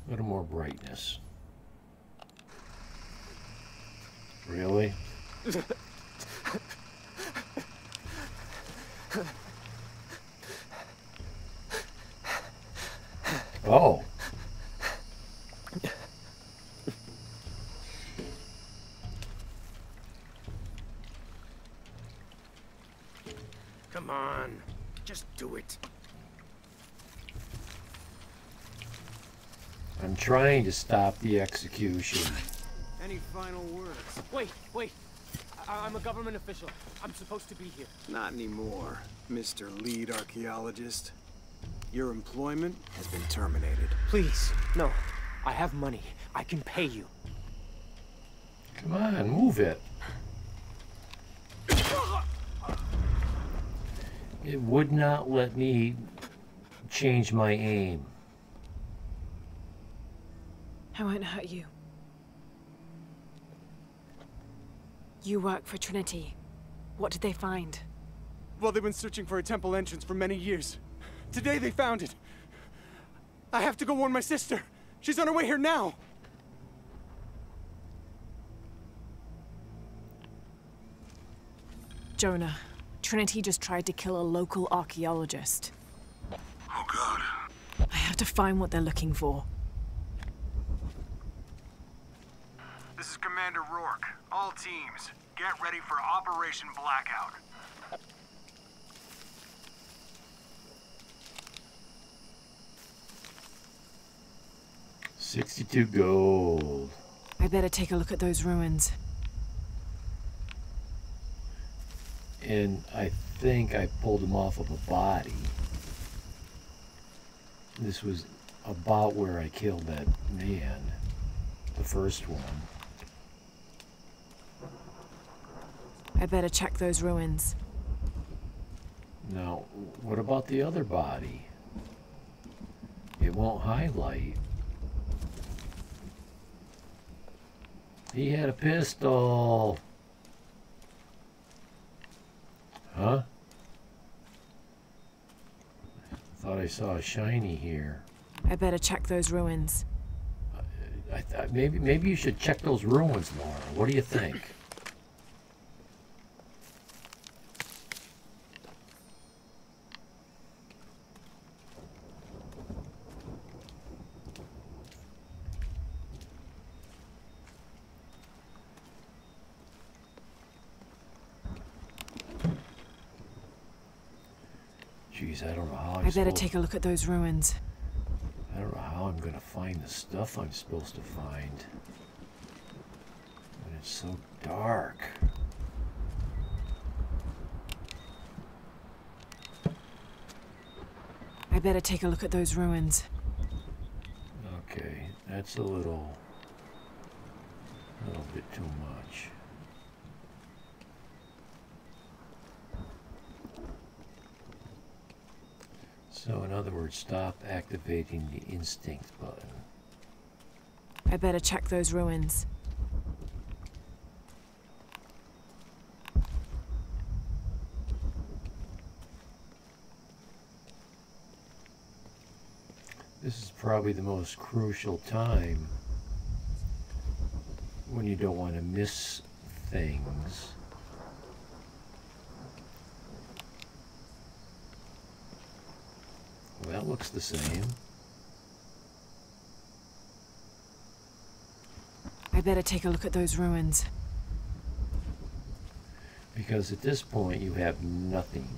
A little more brightness. Really? Oh. Come on, just do it. I'm trying to stop the execution. Any final words? Wait, wait. I'm a government official. I'm supposed to be here. Not anymore, Mr. Lead Archaeologist. Your employment has been terminated. Please, no. I have money. I can pay you. Come on, move it. It would not let me change my aim. I won't hurt you. You work for Trinity. What did they find? Well, they've been searching for a temple entrance for many years. Today they found it. I have to go warn my sister. She's on her way here now. Jonah, Trinity just tried to kill a local archaeologist. Oh God. I have to find what they're looking for. This is Commander Rourke. All teams, get ready for Operation Blackout. $62 gold. I better take a look at those ruins. And I think I pulled him off of a body. This was about where I killed that man, the first one. I better check those ruins. Now, what about the other body? It won't highlight. He had a pistol. Huh? Thought I saw a shiny here. I better check those ruins. I thought maybe you should check those ruins, Laura. What do you think? Jeez, I don't know how I better take a look at those ruins. I don't know how I'm gonna find the stuff I'm supposed to find. When it's so dark. I better take a look at those ruins. Okay, that's a little bit too much. So in other words, stop activating the instinct button. I better check those ruins. This is probably the most crucial time when you don't want to miss things. Well, that looks the same. I better take a look at those ruins. Because at this point you have nothing.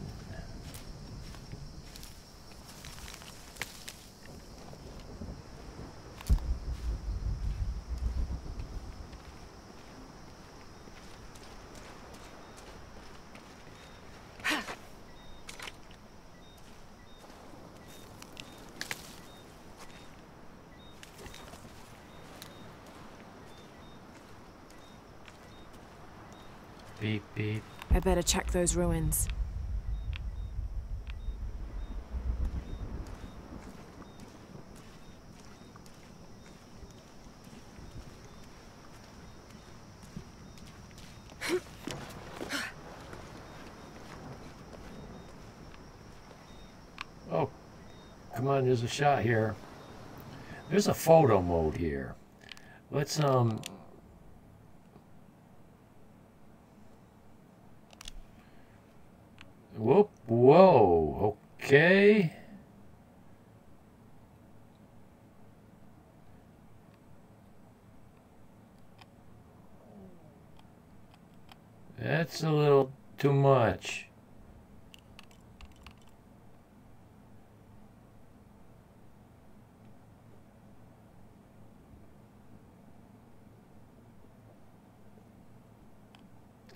Beep, beep. I better check those ruins. Oh, come on, there's a shot here. There's a photo mode here. Let's, whoop, whoa, okay. That's a little too much.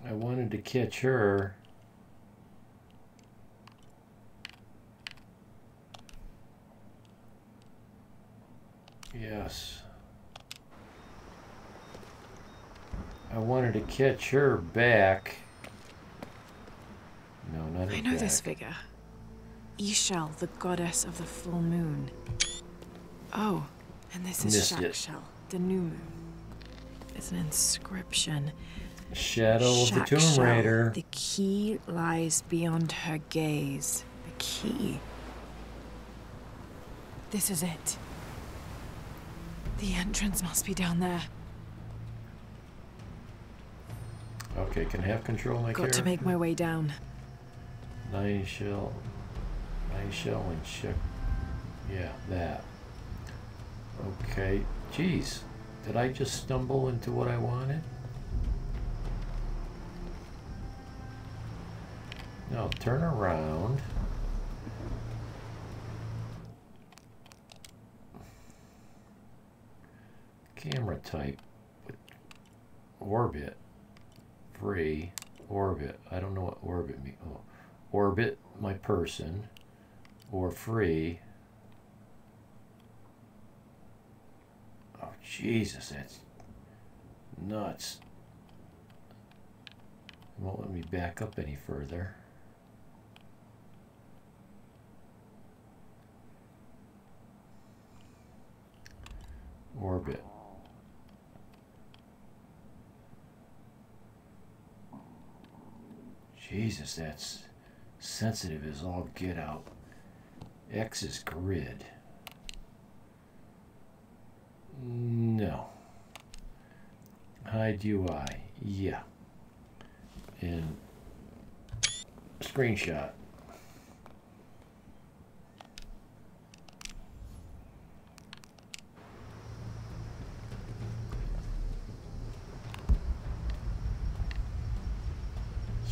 I wanted to catch her. Yes. I wanted to catch her back. No, not her I know back. this figure. Ishel, the goddess of the full moon. Oh, and this is Missed it. Shakshel, the new moon. It's an inscription. Shadow of the Tomb Shakshel, Raider. the key lies beyond her gaze. The key. This is it. The entrance must be down there. Okay, can I have control of my Got character? to make my way down. Nine shell and check. Yeah, that. Okay, jeez. Did I just stumble into what I wanted? No, turn around. Camera type. Orbit. Free. Orbit. I don't know what orbit means. Oh. Orbit, my person. Or free. Oh, Jesus, that's nuts. It won't let me back up any further. Orbit. Jesus, that's sensitive as all get out. X is grid. No. Hide UI. Yeah. And screenshot.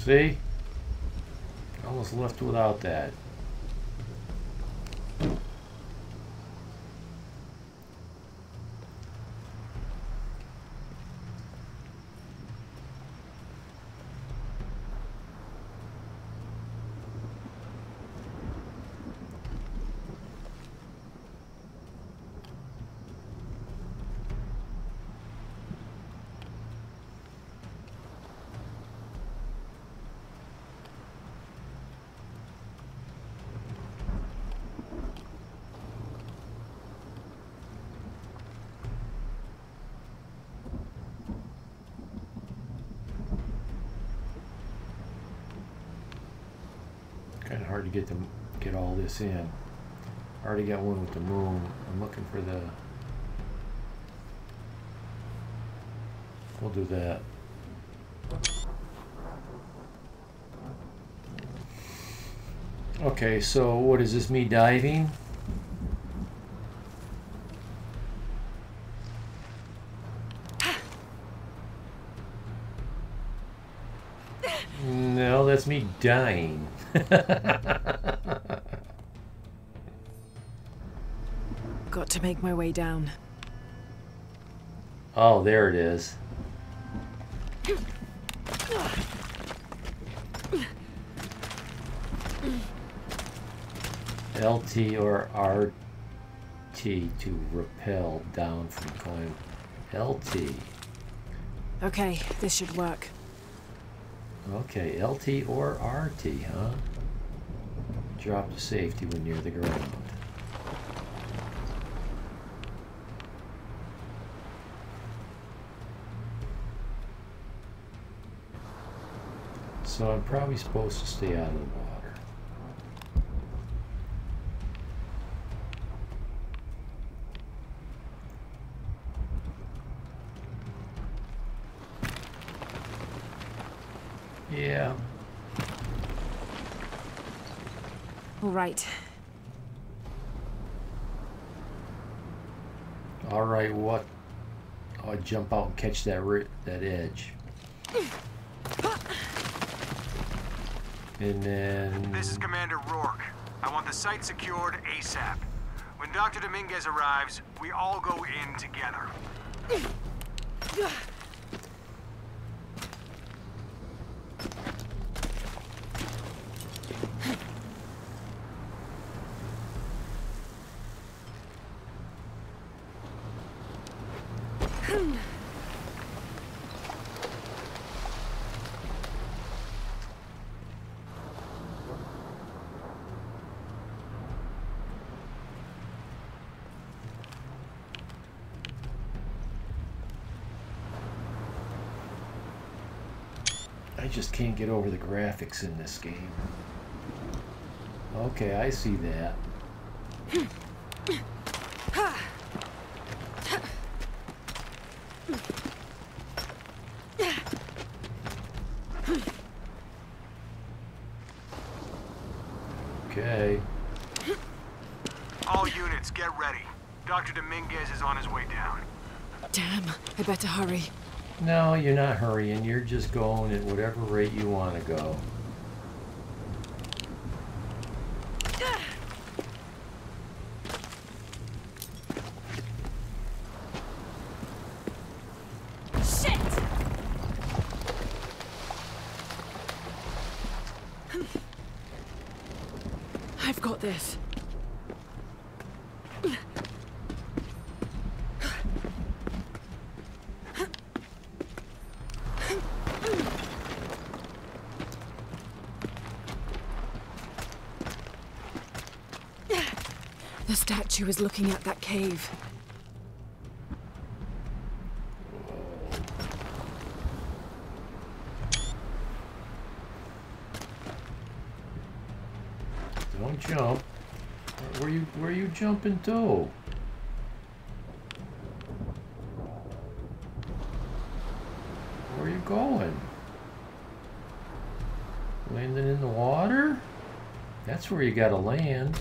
See? Almost left without that. Kind of hard to get all this in. I already got one with the moon. I'm looking for the. We'll do that. Okay, so what is this? Me diving? No, that's me dying. Got to make my way down. Oh, there it is. LT or RT to rappel down from climb. LT. Okay, this should work. Okay, LT or RT, huh? Drop to safety when near the ground. So I'm probably supposed to stay out of the water. Yeah. All right. All right, what? I'll jump out and catch that edge. And then... This is Commander Rourke. I want the site secured ASAP. When Dr. Dominguez arrives, we all go in together. I just can't get over the graphics in this game. Okay, I see that. Okay. All units, get ready. Dr. Dominguez is on his way down. Damn, I better hurry. No, you're not hurrying. You're just going at whatever rate you want to go. I've got this. The statue is looking at that cave. Don't jump. Where are you jumping to? Where are you going? Landing in the water? That's where you gotta land.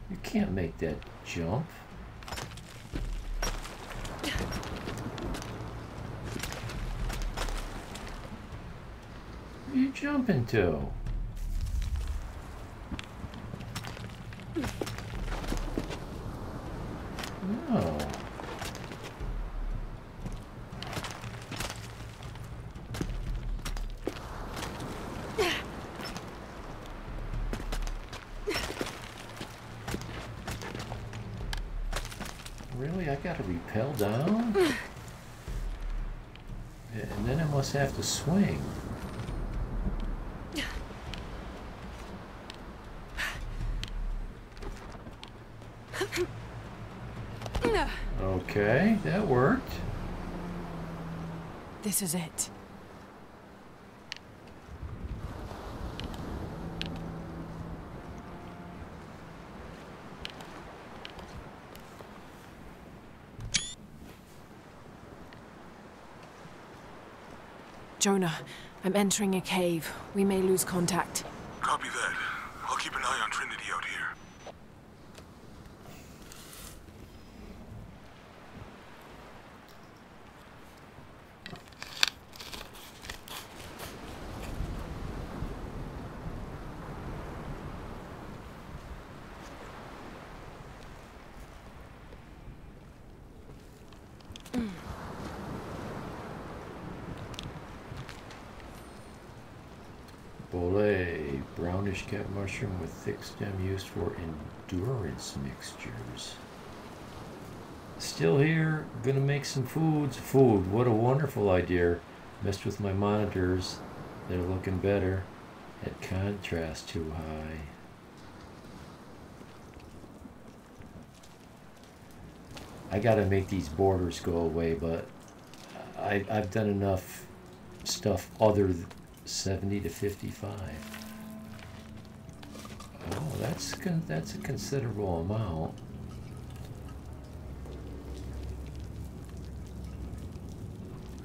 You can't make that jump. Where are you jumping to? No. Really? I gotta rappel down? And then I must have to swing. Okay, that worked. This is it. Jonah, I'm entering a cave. We may lose contact. Copy that. I'll keep an eye on Trinity out here. Bolé, brownish cap mushroom with thick stem used for endurance mixtures. Still here, gonna make some food. What a wonderful idea. Messed with my monitors. They're looking better. Had contrast too high. I gotta make these borders go away, but I've done enough stuff other 70 to 55. Oh, that's a considerable amount.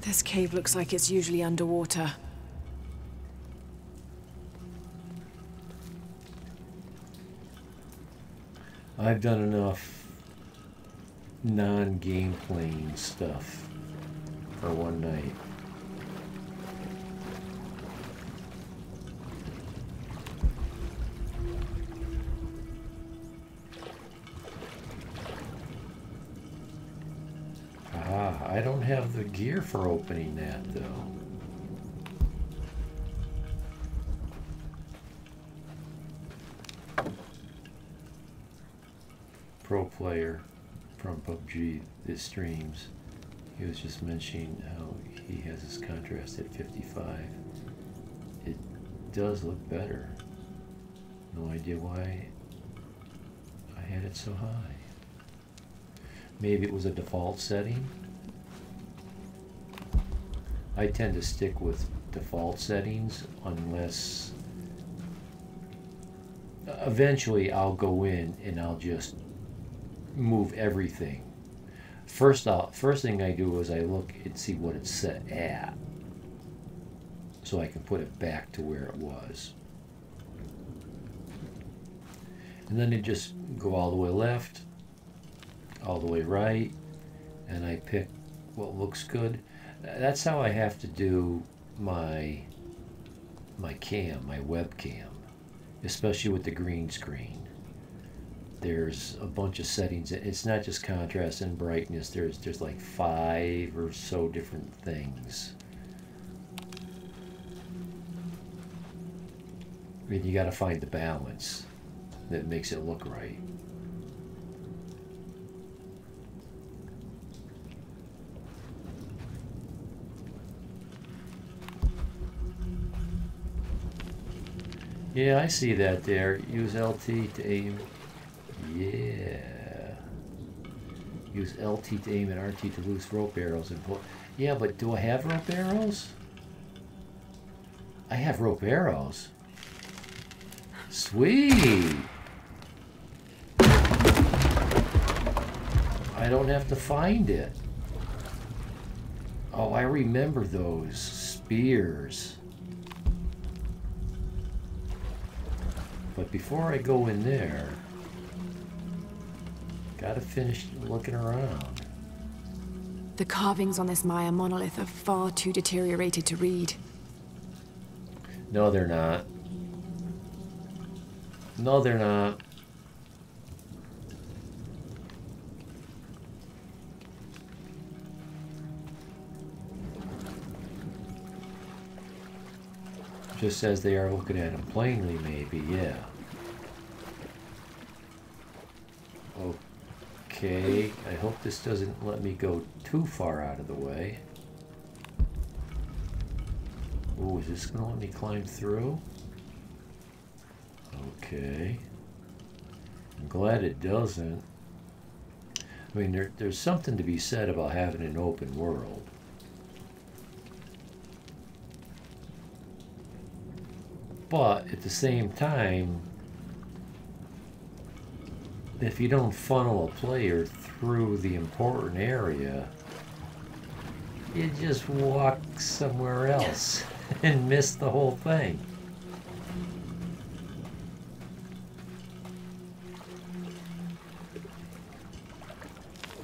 This cave looks like it's usually underwater. I've done enough non-game playing stuff for one night. I don't have the gear for opening that, though. Pro player from PUBG that streams, he was just mentioning how he has his contrast at 55. It does look better. No idea why I had it so high. Maybe it was a default setting. I tend to stick with default settings unless eventually I'll go in and I'll just move everything. First thing I do is I look and see what it's set at so I can put it back to where it was. And then it just go all the way left, all the way right, and I pick what looks good. That's how I have to do my cam, my webcam, especially with the green screen. There's a bunch of settings. It's not just contrast and brightness. There's like 5 or so different things. I mean, you got to find the balance that makes it look right. Yeah, I see that there. Use LT to aim. Yeah. Use LT to aim and RT to loose rope arrows and pull. Yeah, but do I have rope arrows? I have rope arrows. Sweet. I don't have to find it. Oh, I remember those spears. But before I go in there, gotta finish looking around. The carvings on this Maya monolith are far too deteriorated to read. No, they're not. No, they're not. Just as they are looking at them plainly, maybe, yeah. Okay, I hope this doesn't let me go too far out of the way. Oh, is this going to let me climb through? Okay. I'm glad it doesn't. I mean, there's something to be said about having an open world. But at the same time, if you don't funnel a player through the important area, you just walk somewhere else and miss the whole thing.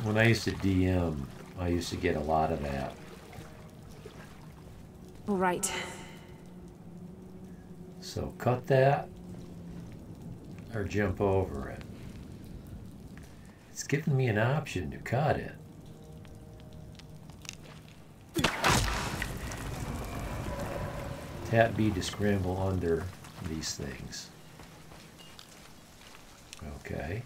When I used to DM, I used to get a lot of that. All right. So cut that or jump over it. It's giving me an option to cut it. Tap B to scramble under these things. Okay.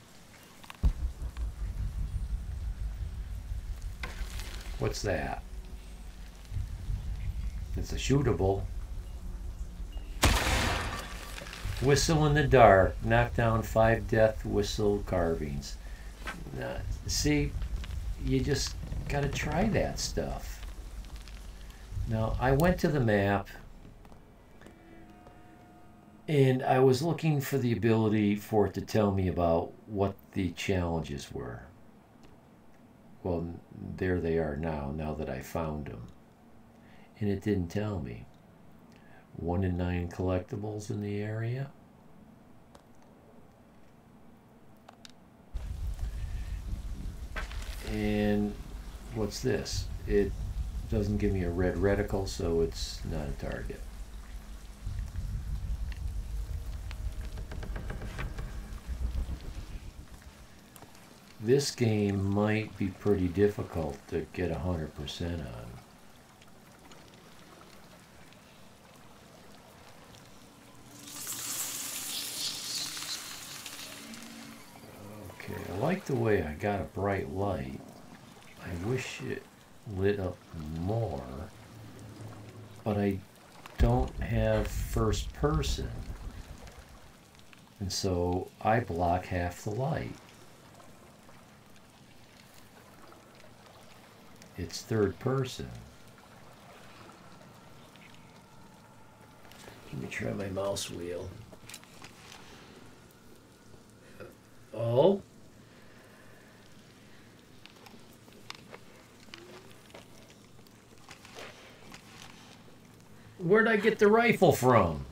What's that? It's a shootable. Whistle in the dark. Knock down 5 death whistle carvings. See, you just gotta try that stuff. Now, I went to the map and I was looking for the ability for it to tell me about what the challenges were. Well, there they are now that I found them. And it didn't tell me. 1 in 9 collectibles in the area. And what's this? It doesn't give me a red reticle, so it's not a target. This game might be pretty difficult to get 100% on. Okay, I like the way I got a bright light. I wish it lit up more, but I don't have first person, and so I block half the light. It's third person. Let me try my mouse wheel. Oh. Where'd I get the rifle from?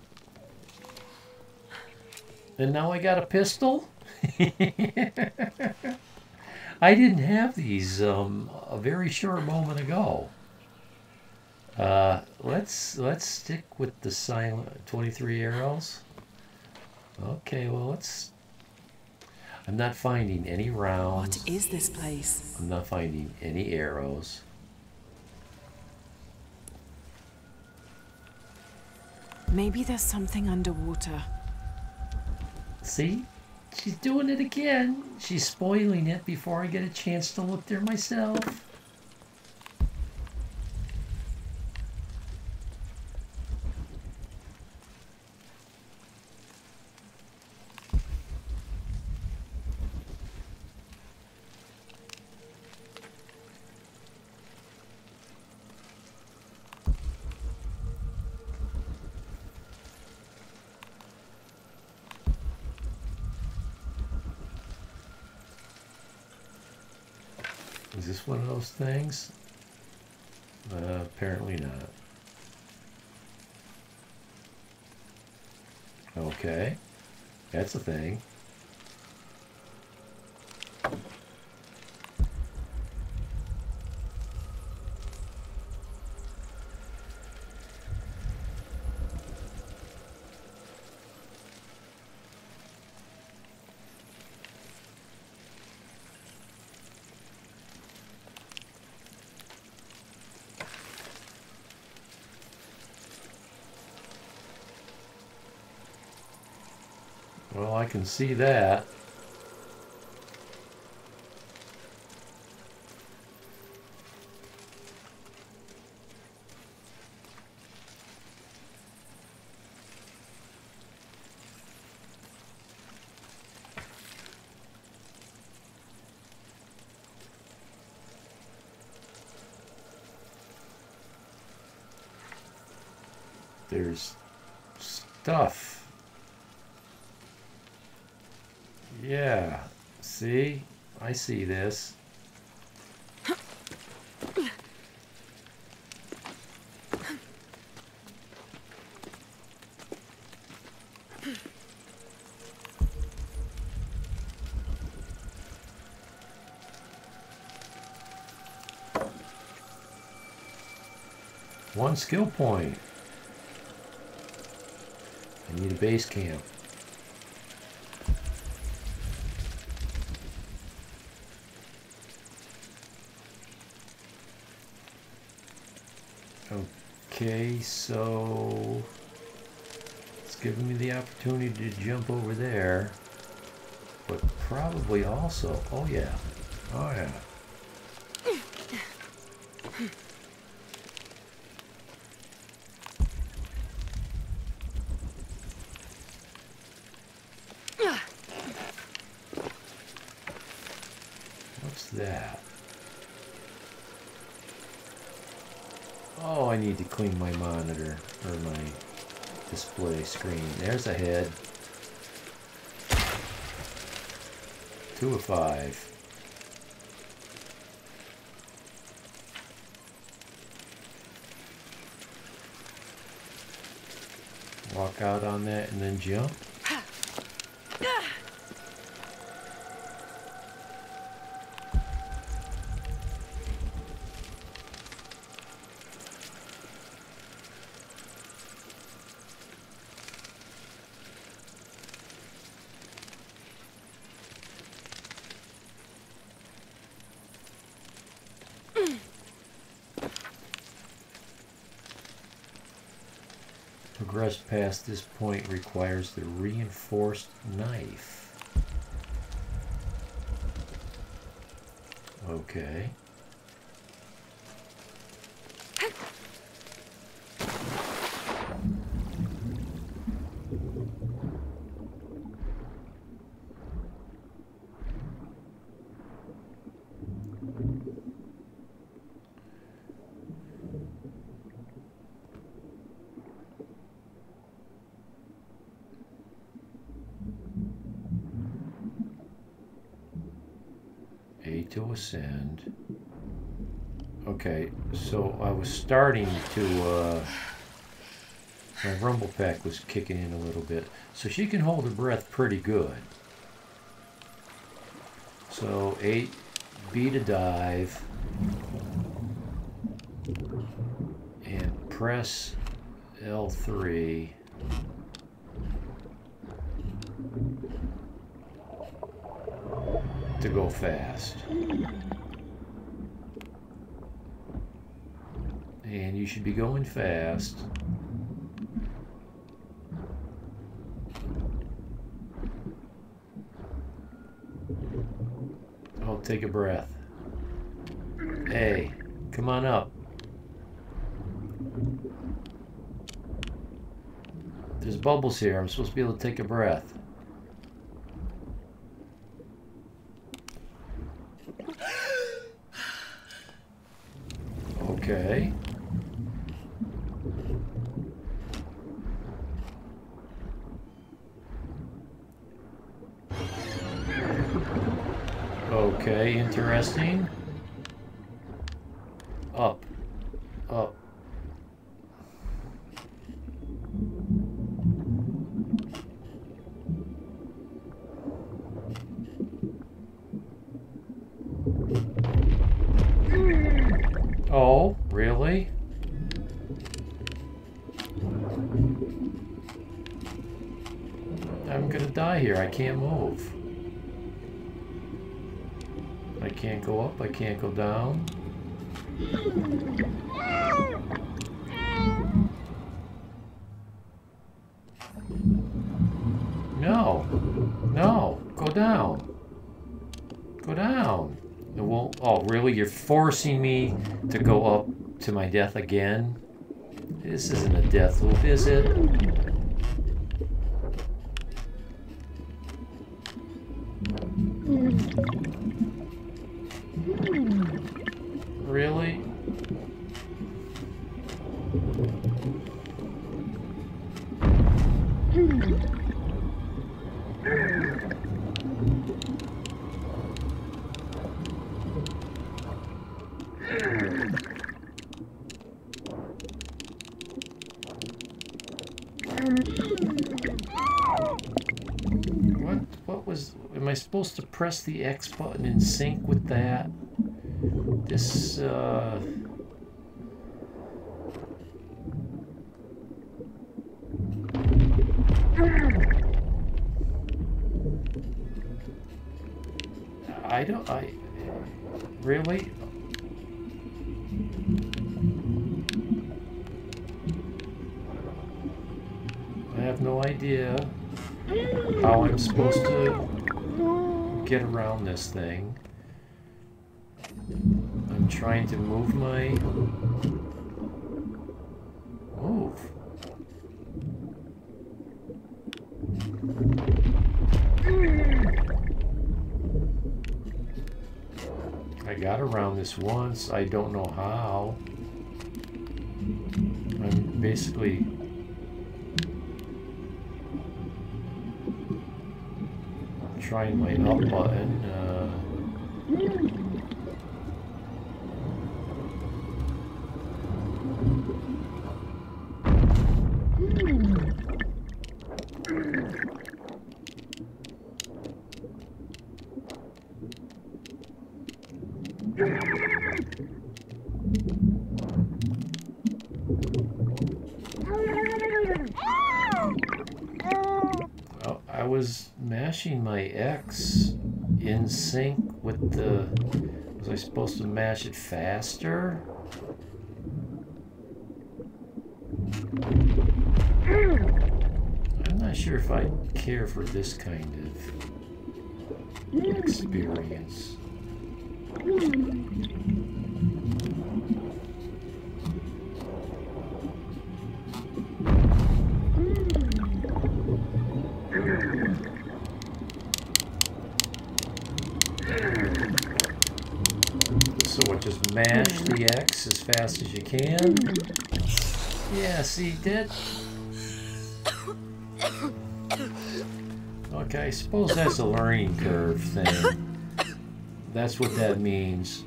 And now I got a pistol? I didn't have these a very short moment ago. Let's stick with the silent 23 arrows. Okay, well let's. I'm not finding any rounds. What is this place? I'm not finding any arrows. Maybe there's something underwater. See? She's doing it again. She's spoiling it before I get a chance to look there myself. Is this one of those things? Apparently not. Okay, that's a thing. Well, I can see that. There's stuff. Yeah, see? I see this. One skill point. I need a base camp. Okay, so it's giving me the opportunity to jump over there, but probably also, oh yeah, oh yeah. What's that? Oh, I need to clean my monitor, or my display screen. There's a head. 2 of 5. Walk out on that and then jump. Progress past this point requires the reinforced knife. Okay. To ascend. Okay, so I was starting to my rumble pack was kicking in a little bit, so she can hold her breath pretty good. So 8 B to dive, and press L3. To go fast. And you should be going fast. Oh, take a breath. Hey, come on up. There's bubbles here. I'm supposed to be able to take a breath. Okay. Okay, interesting. Up. Up. Oh, really? I'm gonna die here. I can't move. I can't go up. I can't go down. No. No. Go down. Go down. It won't. Oh, really? You're forcing me to go up to my death again? This isn't a death loop, is it? Really? What was... Am I supposed to press the X button in sync with that? This, Really? I have no idea how I'm supposed to get around this thing. I'm trying to move my... Move. I got around this once. I don't know how. I'm basically... trying my up button. I was mashing my X in sync with the... Was I supposed to mash it faster? I'm not sure if I care for this kind of experience. So what, just mash the X as fast as you can? Yeah, see, that... Okay, I suppose that's a learning curve thing. That's what that means.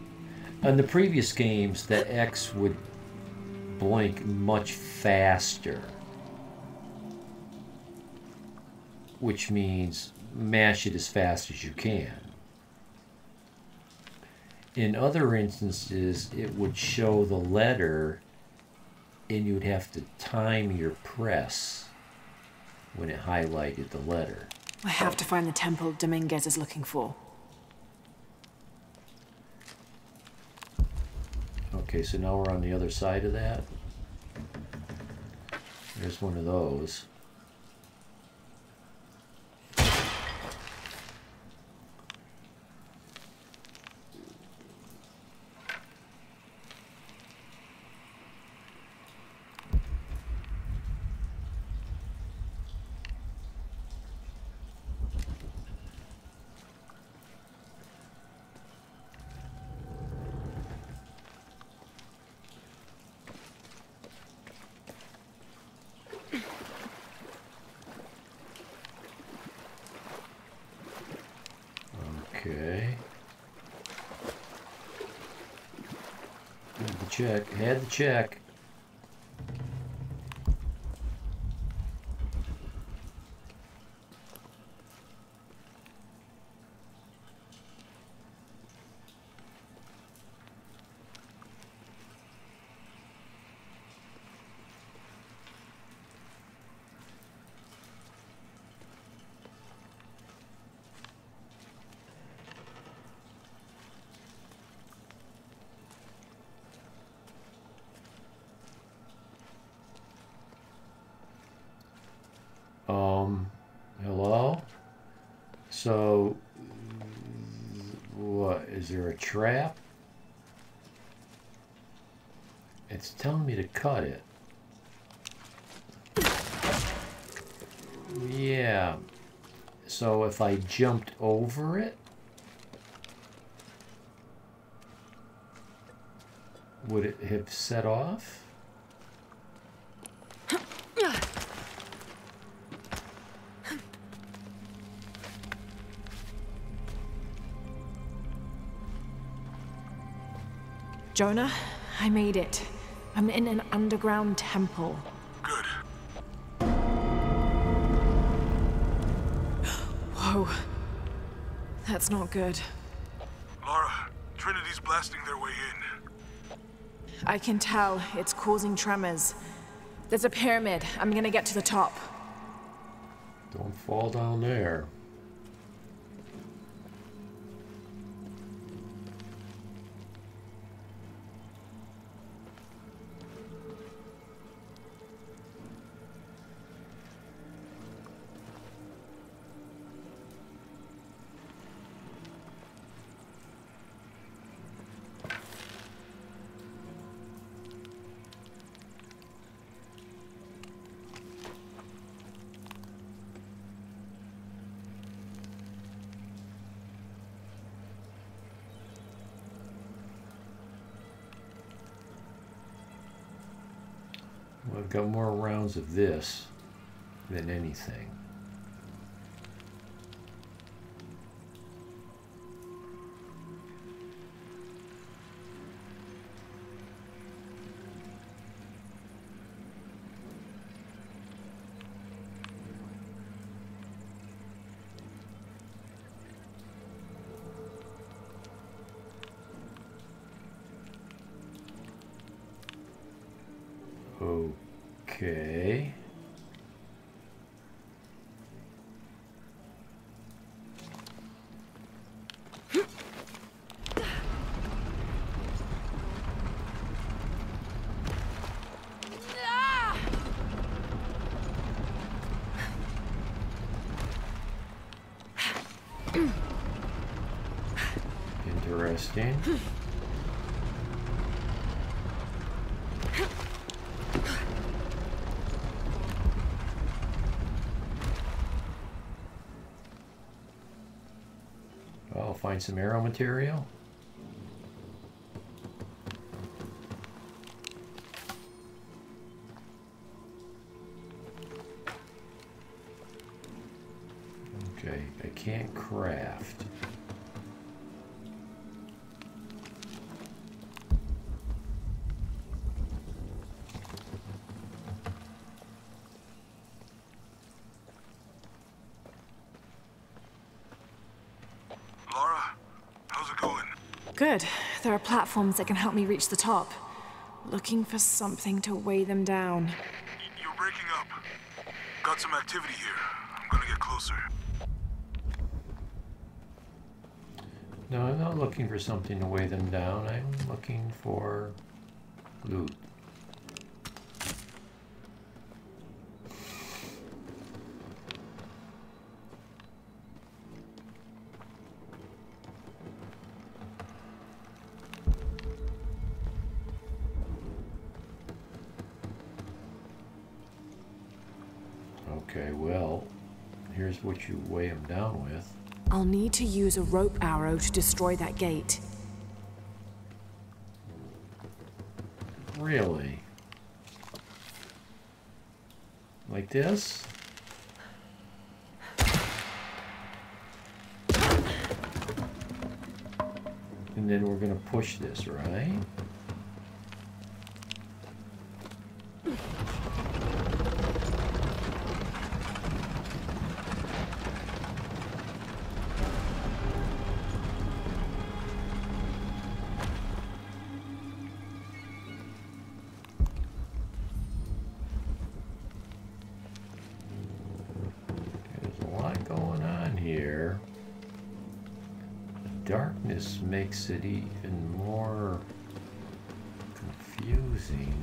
In the previous games, the X would blink much faster. Which means mash it as fast as you can. In other instances, it would show the letter and you'd have to time your press when it highlighted the letter. I have to find the temple Dominguez is looking for. Okay, so now we're on the other side of that. There's one of those. Okay. Had the check. Had the check. Hello? So, what, is there a trap? It's telling me to cut it. Yeah. So if I jumped over it, would it have set off? Jonah, I made it. I'm in an underground temple. Good. Whoa. That's not good. Laura, Trinity's blasting their way in. I can tell. It's causing tremors. There's a pyramid. I'm gonna get to the top. Don't fall down there. Well, I've got more rounds of this than anything. Okay. Interesting. I'll find some arrow material. Okay, I can't craft. Laura, how's it going? Good. There are platforms that can help me reach the top. Looking for something to weigh them down. You're breaking up. Got some activity here. I'm gonna get closer. No, I'm not looking for something to weigh them down. I'm looking for loot. Okay, well, here's what you weigh them down with. I'll need to use a rope arrow to destroy that gate. Really? Like this? And then we're gonna push this, right? Darkness makes it even more confusing.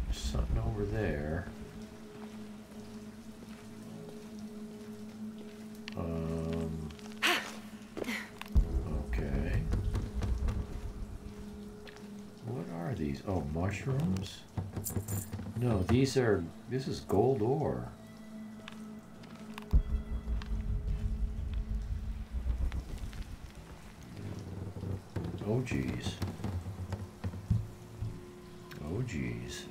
There's something over there. Okay. What are these? Oh, mushrooms? No, this is gold ore. Oh geez. Oh geez.